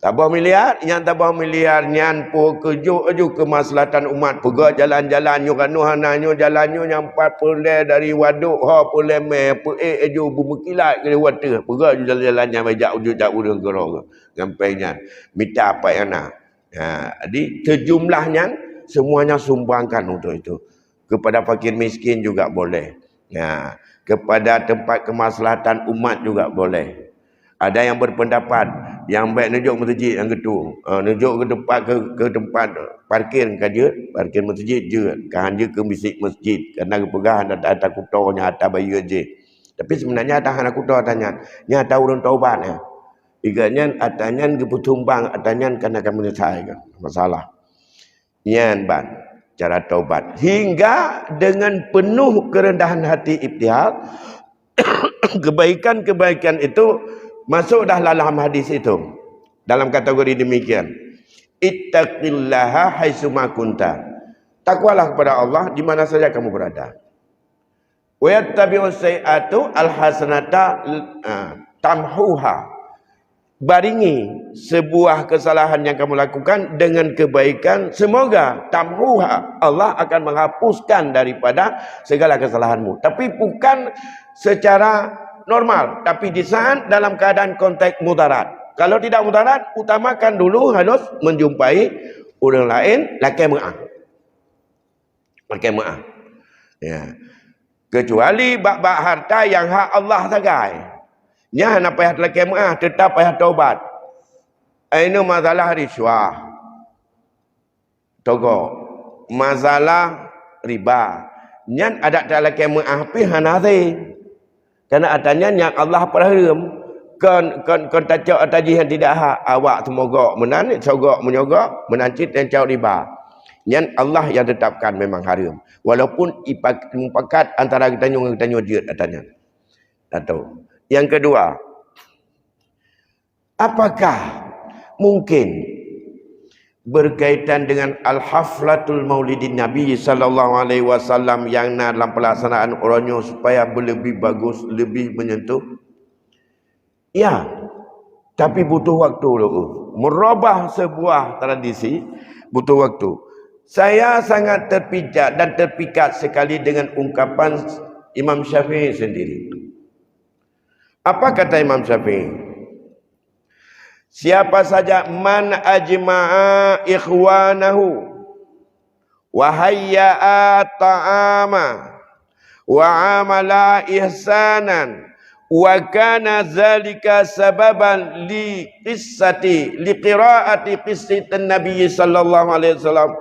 Tabah miliar, yang tabah miliar nyan po kejuk aju kemaslahatan umat. Pegak jalan-jalan nyo kanuhana nyo jalan nyo nyampat pulai dari waduk ha pulai me pe aju bumekilat ke water. Pegak jalan-jalan yang bajak ujung tak urang gerong. Gampangnya minta apa yang nak. Ha, jadi sejumlahnya semuanya sumbangkan untuk itu. Kepada fakir miskin juga boleh. Ya, kepada tempat kemaslahatan umat juga boleh. Ada yang berpendapat yang baik nunjuk masjid yang gitu. Nunjuk ke tempat parkir kaje, parkir masjid je. Kan je ke bisik masjid kerana kepegahan ada kutonya ada bayu je. Tapi sebenarnya ada anak kuto tanya, nya tahu urang taubat ya. Iganya atanya keputumbang atanya karena kamu nyesal masalah. Nyan ban cara taubat hingga dengan penuh kerendahan hati ibtihal kebaikan-kebaikan itu masuk dah dalam hadis itu. Dalam kategori demikian. Ittaqillaha haitsuma kunta. Takwalah kepada Allah di mana saja kamu berada. Wa yattabi'us sayyi'atu alhasanata tamhuha. Baringi sebuah kesalahan yang kamu lakukan dengan kebaikan, semoga tamhuha, Allah akan menghapuskan daripada segala kesalahanmu. Tapi bukan secara normal, tapi di saat dalam keadaan konteks mudarat. Kalau tidak mudarat, utamakan dulu harus menjumpai orang lain lakai maaf. Lakai maaf. Ya. Kecuali bab-bab harta yang hak Allah sagai. Nya nak payah telakemah, tetap payah taubat. Ini masalah riswah. Togok. Masalah riba. Nyan ada telakemah pi hanari. Karena adanya yang Allah perharam. Kon tacok ataji yang tidak hak. Awak semogok menanit, sogok menyogok, menancit dan cau riba. Nyan Allah yang tetapkan memang haram. Walaupun impakat antara kita nyung jut atanya. Atau yang kedua, apakah mungkin berkaitan dengan al-haflatul maulidin Nabi sallallahu alaihi wasallam yang dalam pelaksanaan orangnya supaya lebih bagus, lebih menyentuh? Ya, tapi butuh waktu dulu. Merubah sebuah tradisi butuh waktu. Saya sangat terpijak dan terpikat sekali dengan ungkapan Imam Syafi'i sendiri. Apa kata Imam Syafi'i? Siapa saja man ajma'a ikhwanahu wa hayya'a ta'ama wa amala ihsanan wa kana zalika sababan li qiraati qissati Nabi sallallahu alaihi wasallam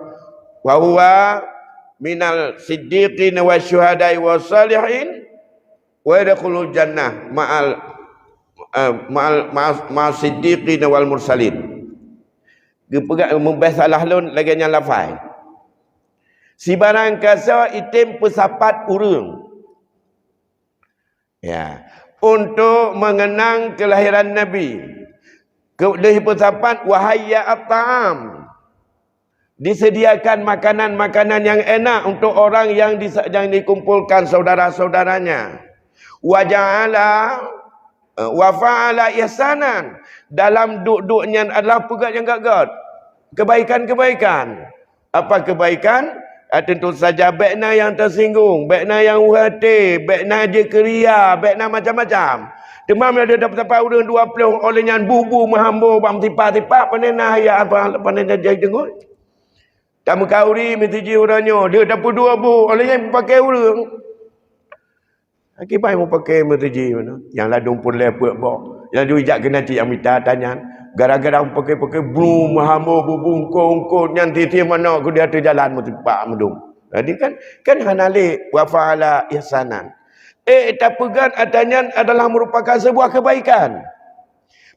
wa huwa minal siddiqin wa syuhada'i wa salihin wa yadkhulul jannah ma'al siddiqin wal mursalin. Gepegak membasalah lun lagi nya lafai. Si barang kasa itim pesapat urang. Ya, untuk mengenang kelahiran Nabi. Kedah pesapat wahayya at-ta'am. Disediakan makanan-makanan yang enak untuk orang yang dikumpulkan saudara-saudaranya. Wa ja'ala wa fa'ala ihsanan, dalam duk-duknya adalah pegat yang gagat kebaikan-kebaikan. Apa kebaikan? Tentu saja baikna yang tersinggung, baikna yang hati, baikna je keria, baikna macam-macam. Demam ada dapat urang 20 olehnya bubu mahambo bam tipa-tipa panenah ya apa panenah jadi dengut. Tamu kauri mesti uranyo dia dapat 2 bu olehnya pakai urang. Akibat mau pakai merji mana? Yang ladung pun lepuk bok. Yang diujak kena cik yang minta tanya. Gara-gara pakai blum hamo bubungkong nanti dia mana aku dia jalan mu tempat mendung. Jadi kan hanali wa fa'ala ihsanan. Tapegan adanya adalah merupakan sebuah kebaikan.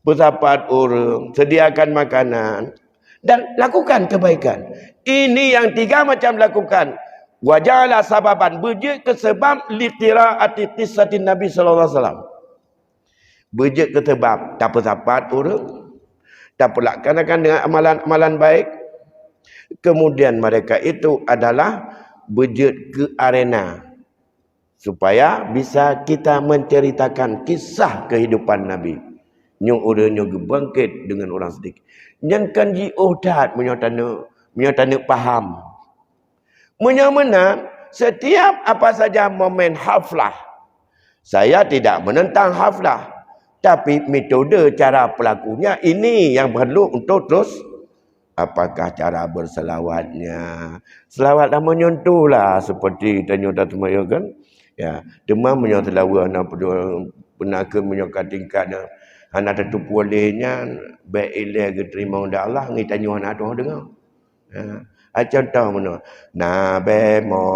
Bersapat orang, sediakan makanan dan lakukan kebaikan. Ini yang 3 macam lakukan. Wajala sababan berjek ke sebab liqiraati qissatin Nabi sallallahu alaihi wasallam. Berjek ke sebab tak bersapat orang, tak laksanakan dengan amalan-amalan baik. Kemudian mereka itu adalah berjek ke arena supaya bisa kita menceritakan kisah kehidupan Nabi. Nyong orangnya bangkit dengan orang sedikit. Yang kan ji odat menyatana paham. Menyamana setiap apa saja momen haflah. Saya tidak menentang haflah. Tapi metode cara pelakunya ini yang perlu untuk terus. Apakah cara berselawatnya? Selawat dah menyentuhlah seperti tanya datang kan. Ya, demam menyatakan lawan penaka menyokat tingkatnya. Anak tentu bolehnya baik ilah terima unda Allah ngi tanya anak tu dengar. Ya. Contoh mana? Na bemo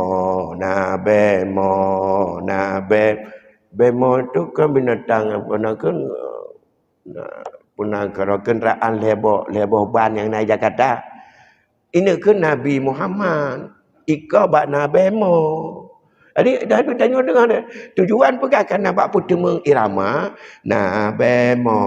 bemo tu kan binatang apa kan punah kenderaan lebo ban yang naik Jakarta. Ini kan Nabi Muhammad. Ika bak na bemo. Jadi dah tanya dengar dia. Tujuan pegakan nampak putih mengirama. Nabemo.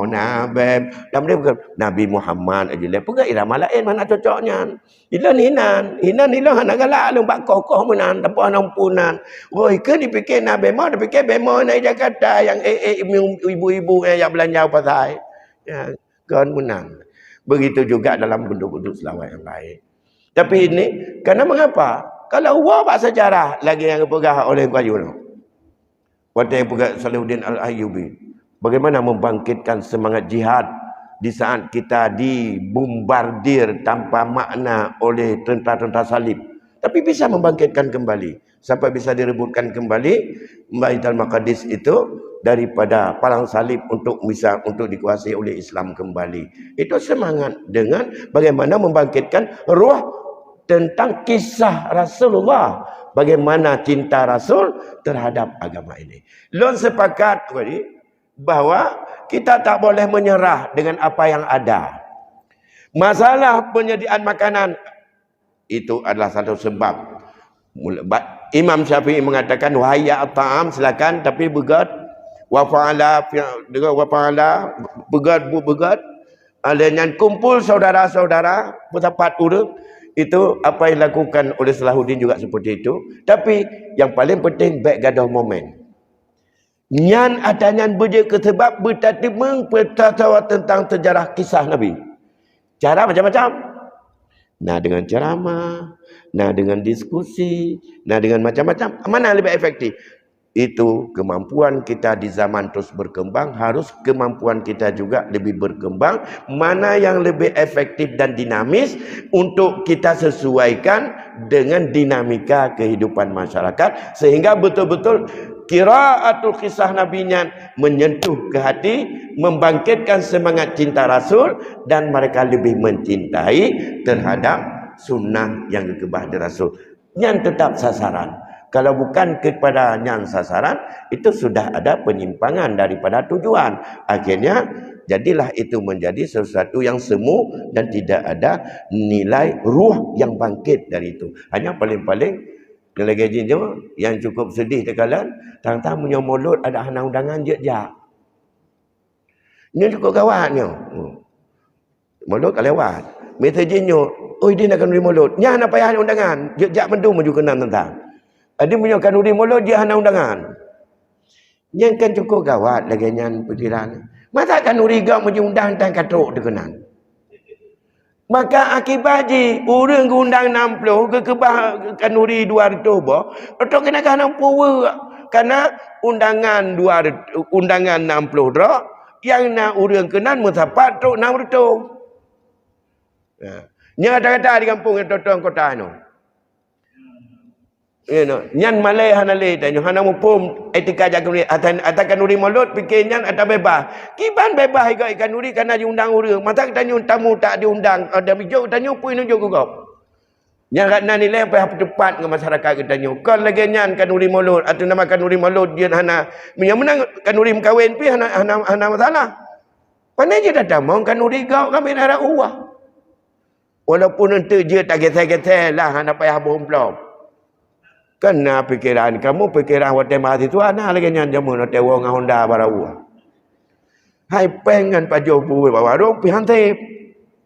Dalam dia bukan Nabi Muhammad aja. Pegak irama lain mana cocoknya. Ilan hinan ilan nak galak lembak kokoh menan tanpa ampunan. Oh ikan dipikir Nabemo, dipikir bemo naik Jakarta yang ibu-ibu yang belanja pasal. Ya, kan menang. Begitu juga dalam bentuk-bentuk selawat yang lain. Tapi ini karena mengapa? Kalau wabak sejarah lagi yang dipegang oleh Qayyum. Waktu yang pegang Salahuddin Al-Ayyubi. Bagaimana membangkitkan semangat jihad di saat kita dibombardir tanpa makna oleh tentara-tentara salib. Tapi bisa membangkitkan kembali. Sampai bisa direbutkan kembali Baitul Maqdis itu daripada palang salib untuk dikuasai oleh Islam kembali. Itu semangat dengan bagaimana membangkitkan ruh tentang kisah Rasulullah, bagaimana cinta Rasul terhadap agama ini. Lon sepakat tadi bahawa kita tak boleh menyerah dengan apa yang ada. Masalah penyediaan makanan itu adalah satu sebab. Imam Syafi'i mengatakan wahai ta'am, silakan, tapi begat wa fa'ala begat dengan kumpul saudara-saudara bertempat urut. Itu apa yang dilakukan oleh Salahuddin juga seperti itu. Tapi yang paling penting baik gadah momen. Nyan adanya berjaya sebab bertatib mengpetawa tentang sejarah kisah Nabi. Cara macam-macam. Nah dengan ceramah, nah dengan diskusi, nah dengan macam-macam. Mana lebih efektif? Itu kemampuan kita di zaman terus berkembang, harus kemampuan kita juga lebih berkembang. Mana yang lebih efektif dan dinamis untuk kita sesuaikan dengan dinamika kehidupan masyarakat, sehingga betul-betul qiraatul kisah nabinya menyentuh ke hati, membangkitkan semangat cinta Rasul, dan mereka lebih mencintai terhadap sunnah yang dikebah dari Rasul. Yang tetap sasaran. Kalau bukan kepada yang sasaran, itu sudah ada penyimpangan daripada tujuan. Akhirnya, jadilah itu menjadi sesuatu yang semu dan tidak ada nilai ruh yang bangkit dari itu. Hanya paling-paling, lagi yang cukup sedih tekalan, tang-tang punya mulut ada hana undangan jejak. Ini cukup gawatnya. Mulut kalau lewat. Mesejnya, dia nak kena mulut. Nya nak payah undangan. Jejak mendung maju kena tentang. Ada punya kanuri mulut dia hana undangan. Yang kan cukup gawat lagi yang pikiran. Masa kanuri gak maju undang dan katruk dekenan. Maka akibatnya orang undang 60 ke kebah kanuri 200 boh, atau kena kena puwa karena undangan 60 dah yang nak orang kenan mendapat tok 600. Nah, nya kata-kata di kampung yang totong kota anu. Nyan malai hanale tanya hana mupum etika jaga atakan nuri mulut fikir nyan atau bebas kiban bebas ikan nuri karena diundang orang mata tanya tamu tak diundang ada bijou tanya pun nunjuk kau nyan kat nilai apa tepat dengan masyarakat kita tanya kau lagi nyan kan nuri mulut atau nama kan nuri mulut dia hana menang kan nuri mkawin pi hana masalah pandai je datang mau kan nuri kau kami nak uah walaupun nanti dia tak geser-geser lah hana payah bohong kena pikiran kamu pikiran waktu mahasiswa nah lagi nyan jamu nak tewa dengan Honda barawa. Hai pengen pajobu bawa rong pi hantip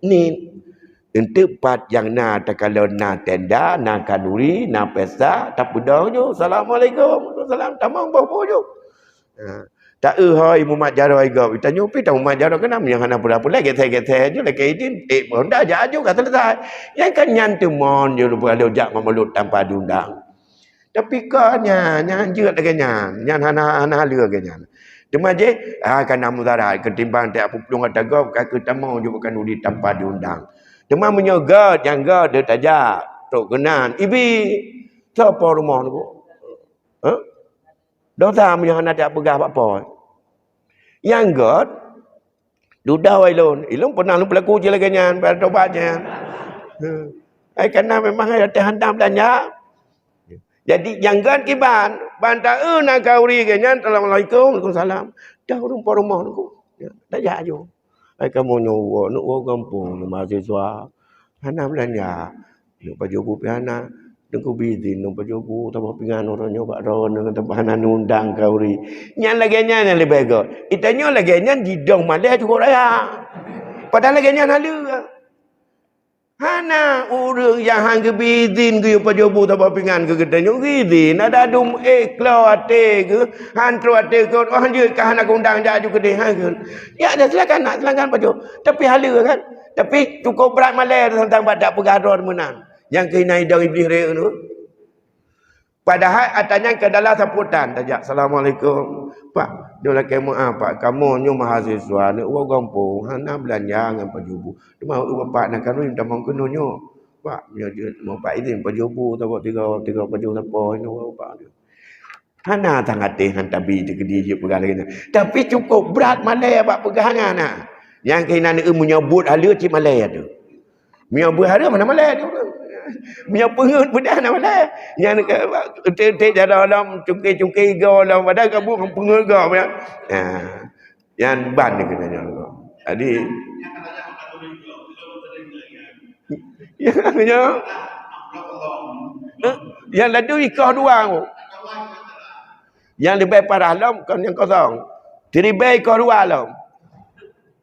ni tempat yang na kalau na tenda na kanuri na pesta tak pedangnya assalamualaikum salam tamang bobo jo. Tak hoi Muhammad Jaroi go tanya pi tahu Muhammad Jaroi kenapa yang hana pula lagi geteh-geteh je lagi idin Honda jaju kata selesai. Yang kan nyan tu mon je lupa ada jak memelut tanpa diundang. Tapi kanya nyan jeut lagi nyan hana halu lagi nyan. Cuma je kana mudarat ketimbang tak pulung kata go kaki tamau je bukan udi tanpa diundang. Cuma menyogat yang go dia tajak tok kenan ibi siapa rumah tu? Dosa punya hana tak pegah apa-apa. Yang go dudah wai ilung pernah lu pelaku je lagi nyan pada tobatnya. Karena memang ada handam belanja. Jadi jangan kiban banta nak kauri kenyan assalamualaikum waalaikumsalam dah rumah tu dah jaju ai kamu nyowo nak kampung mahasiswa hana belanja nak pajobu piana dengku bizin nak pajobu tambah pingan orang nyoba ron dengan tambah hana undang kauri nyan lagi nyan lebih go itanya lagi nyan jidong malih cukup raya padahal lagi nyan halu hana orang yang hang bizin ke pajobu tambah pingan ke gedanya bizin ada dum klau ate ke hantro ate ke orang je ke hana undang jaju ke dia ke ya dah silakan pajob tapi halu kan tapi cukup berat malai tentang badak pegador menang yang kena hidang iblis rek tu padahal atanya ke dalam sambutan tajak assalamualaikum pak dia lagi maaf pak kamu nyu mahasiswa ni uang kampung hana belanja dengan pajobu cuma bapak nak kanu minta mau kena nyu pak dia mau pak izin pajobu tahu tiga pajobu apa ni pak dia Hana tangatih hantabi di kedi je pegang lagi. Tapi cukup berat malai abak pegangan nah. Yang kena ni menyebut hala cik malai tu. Menyebut hala mana malai tu. Menyebut pedah mana malai. Yang te dalam cungkir-cungkir go dalam badan kamu pengut go. Yang ban ni kena nyala. Jadi yang ladu ikah dua tu. Yang lebih parah lam kan yang kosong. Teribai ikah dua lam.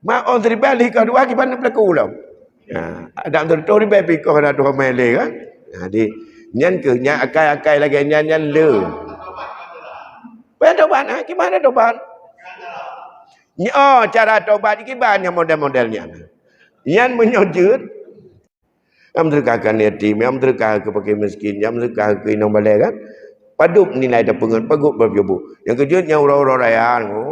Mak on teribai ikah dua gimana berlaku lam. Ada teribai ikah ada dua mele kan. Jadi nyan ke nyan akai-akai lagi nyan le. Pada tobat gimana tobat? Oh, cara tobat gimana model-modelnya? Nyan menyujud yang terkakan yatim, yang terkakan ke pakai miskin, yang terkakan ke inong balai kan. Padup nilai dah pengen pagut berjobu. Yang kejutnya orang-orang raya tu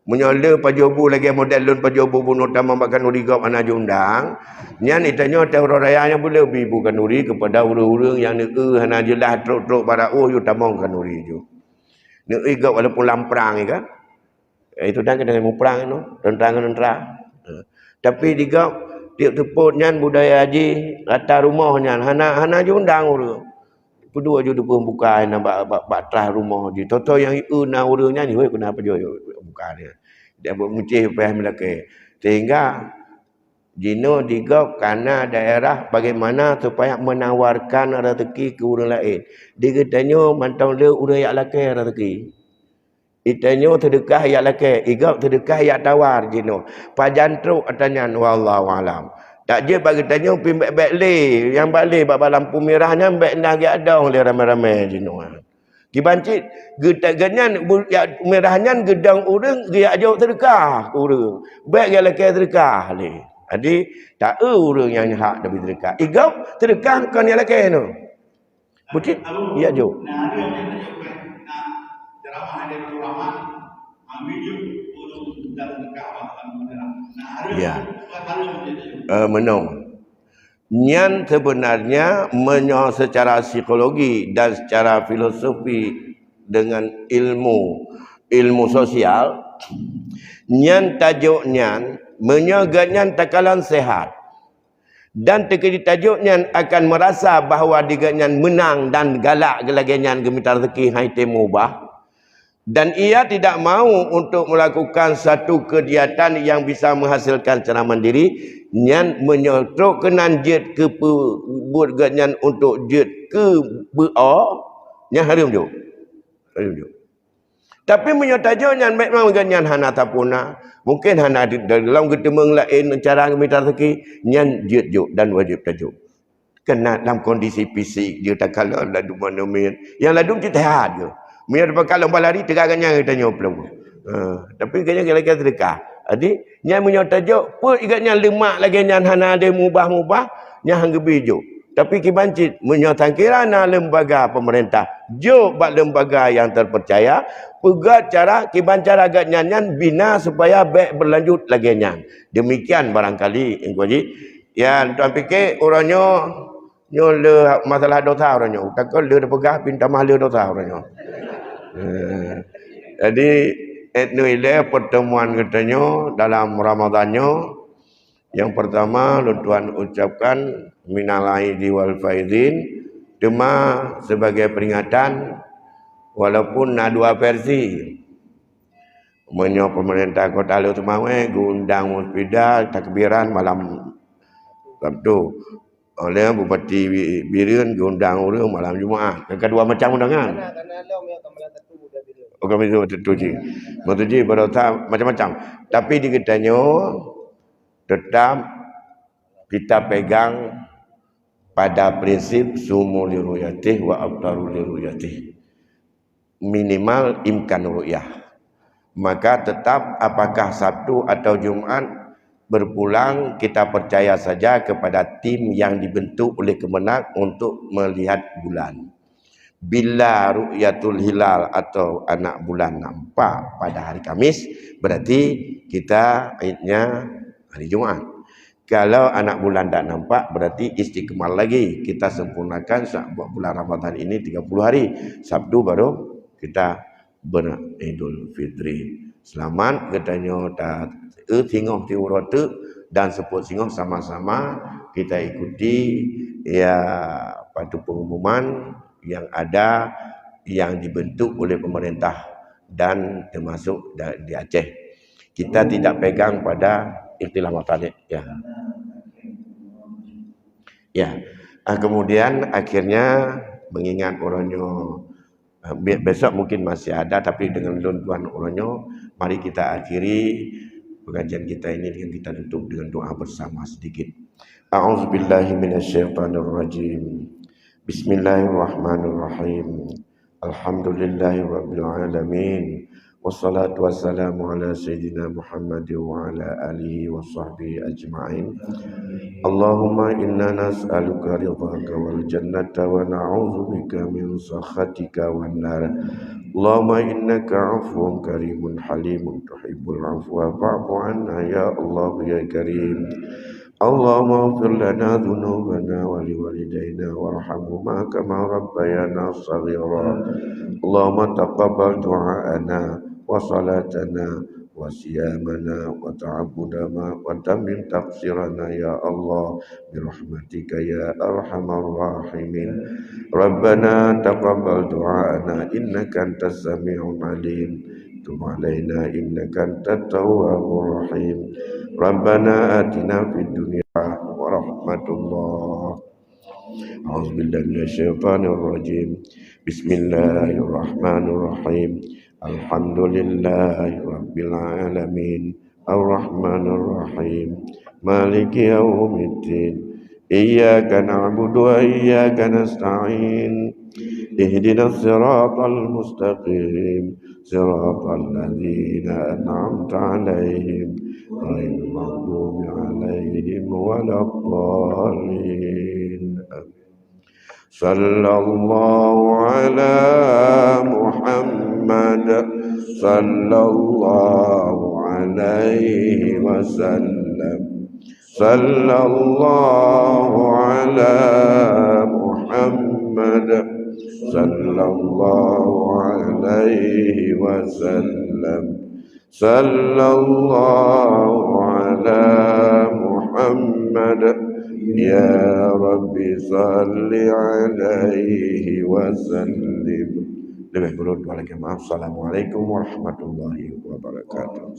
menyola pajobu lagi model lun pajobu bunuh tamam makan uri gop anak jundang. Nyan itanya ada orang raya yang boleh lebih bukan uri kepada orang-orang yang nak hana jelah truk-truk para yu tamam kan uri ju. Nak gop walaupun lamprang kan. Itu dah kena mu perang tu, tentang. Tapi digop tiap teput nyan budaya haji rata rumahnya hana jundang orang. Kedua je depan buka nak bak telah rumah je. Toto yang na urangnya ni weh kenapa je buka dia. Dia buat muncih payah melaka. Sehingga jino digop karena daerah bagaimana supaya menawarkan rezeki ke orang lain. Dia katanya mantau le urang yak laki rezeki. Itanya sedekah yak laki, igop sedekah yak tawar jino. Pajantruk atanya wallahu alam. Tak je bagi tanya pi baik-baik le, yang balik bab lampu merahnya baik nak ada le ramai-ramai jino. Ki bancit getak ganyan ya merahnya gedang urang dia ajak sedekah ke urang. Baik dia laki sedekah le. Jadi tak urang yang hak dapat sedekah. Igau sedekah kan dia laki tu. Betul? Ya jo. Nah, ada yang ceramah ada ceramah ambil je urang dan sedekah dalam merah. Nah, ada yang menung. Nyan sebenarnya secara psikologi dan secara filosofi dengan ilmu sosial, nyan tajuk nyan menyogatnya takalan sehat. Dan tekedi tajuk nyan akan merasa bahawa diganyan menang dan galak gelaganyan gemitar rezeki hai temubah. Dan ia tidak mahu untuk melakukan satu kegiatan yang bisa menghasilkan secara mandiri. Nyan menyotrok kenan jet ke buat ganyan untuk jet ke nyan harum jo. Tapi menyotajo nyan memang ganyan hana tapuna. Mungkin hana dalam ketemeng lain cara minta rezeki nyan jet jo dan wajib tajuk. Kena dalam kondisi fisik dia tak kalau ladu mana min. Yang ladu kita sehat je. Mir kalau balari tegaknya tanya pelung. Tapi kayaknya kita sedekah. Jadi nya menyotajo pun iganya lemak lagi nyan hana ada mubah-mubah nya hanggebi jo. Tapi kibancit menyotang kirana lembaga pemerintah jo bak lembaga yang terpercaya pegat cara kibancara agak nyanyan bina supaya baik berlanjut lagi nyan. Demikian barangkali engkoji. Ya tuan fikir orangnya le masalah dosa orangnya. Takut le pegah pinta mahal dosa orangnya. Jadi etnoile pertemuan katanya dalam Ramadannya yang pertama Tuan ucapkan minal aidin wal faizin cuma sebagai peringatan walaupun ada dua versi menyo pemerintah kota Lu Temawe gundang muspida takbiran malam Sabtu oleh Bupati Birun gundang urang malam Jumaat. Kedua macam undangan. Kami itu tertuji. Tertuji berusaha macam-macam. Tapi di kitanya tetap kita pegang pada prinsip sumu li ru'yatih wa abtaru li ru'yatih. Minimal imkan ru'yah. Maka tetap apakah Sabtu atau Jumaat berpulang kita percaya saja kepada tim yang dibentuk oleh Kemenak untuk melihat bulan. Bila ru'yatul hilal atau anak bulan nampak pada hari Kamis, berarti kita idnya hari Jumaat. Kalau anak bulan tak nampak, berarti istiqmal lagi. Kita sempurnakan bulan Ramadan ini 30 hari. Sabtu baru kita beridul fitri. Selamat katanya ta singoh ti urut dan seput singoh sama-sama kita ikuti ya pada pengumuman yang ada yang dibentuk oleh pemerintah dan termasuk di Aceh. Kita tidak pegang pada ikhtilaf matalik ya. Ya. Kemudian akhirnya mengingat orangnya besok mungkin masih ada tapi dengan tuan orangnya mari kita akhiri pengajian kita ini dengan kita tutup dengan doa bersama sedikit. A'udzubillahi minasyaitonirrajim. Bismillahirrahmanirrahim. Alhamdulillahirabbil alamin. Wassalatu wassalamu ala sayyidina Muhammad wa ala alihi wa sahbihi ajma'in. Allahumma inna nas'aluka ridhaka wal jannata wa na'udzubika min sakhatika wan nar. Allahumma innaka 'afuwun karimun halimun tuhibbul 'afwa fa'fu 'anna ya Allah ya Karim. Allahumma ighfir lana dhunubana wa liwalidayna warhamhuma kama rabbayana shaghira. Allahumma taqabbal du'aana wa salatana wa siyamana wa ta'abbudana wa tamim taqsirana ya Allah birahmatika ya arhamar rahimin. Rabbana taqabbal du'aana innaka antas sami'un alim. Tub alaina innaka antat tawwabur rahim. Rabbana atina fid dunya wa rahmatullah. A'udzubillahi minasyaitonir rajim. Bismillahirrahmanirrahim. Alhamdulillahi rabbil alamin. Ar-Rahmanir Rahim. Maliki yaumiddin. Iyyaka na'budu wa iyyaka nasta'in. Ihdinas siratal mustaqim. Siratal ladzina an'amta 'alaihim ghairil maghdubi 'alaihim waladdallin. Sallallahu ala Muhammad sallallahu alaihi wasallam. Sallallahu ala Muhammad sallallahu alaihi wasallam. Sallallahu ala Muhammad ya Rabbi salli alaihi wasallim. Lebih kurang dua lagi maaf. Assalamualaikum warahmatullahi wabarakatuh.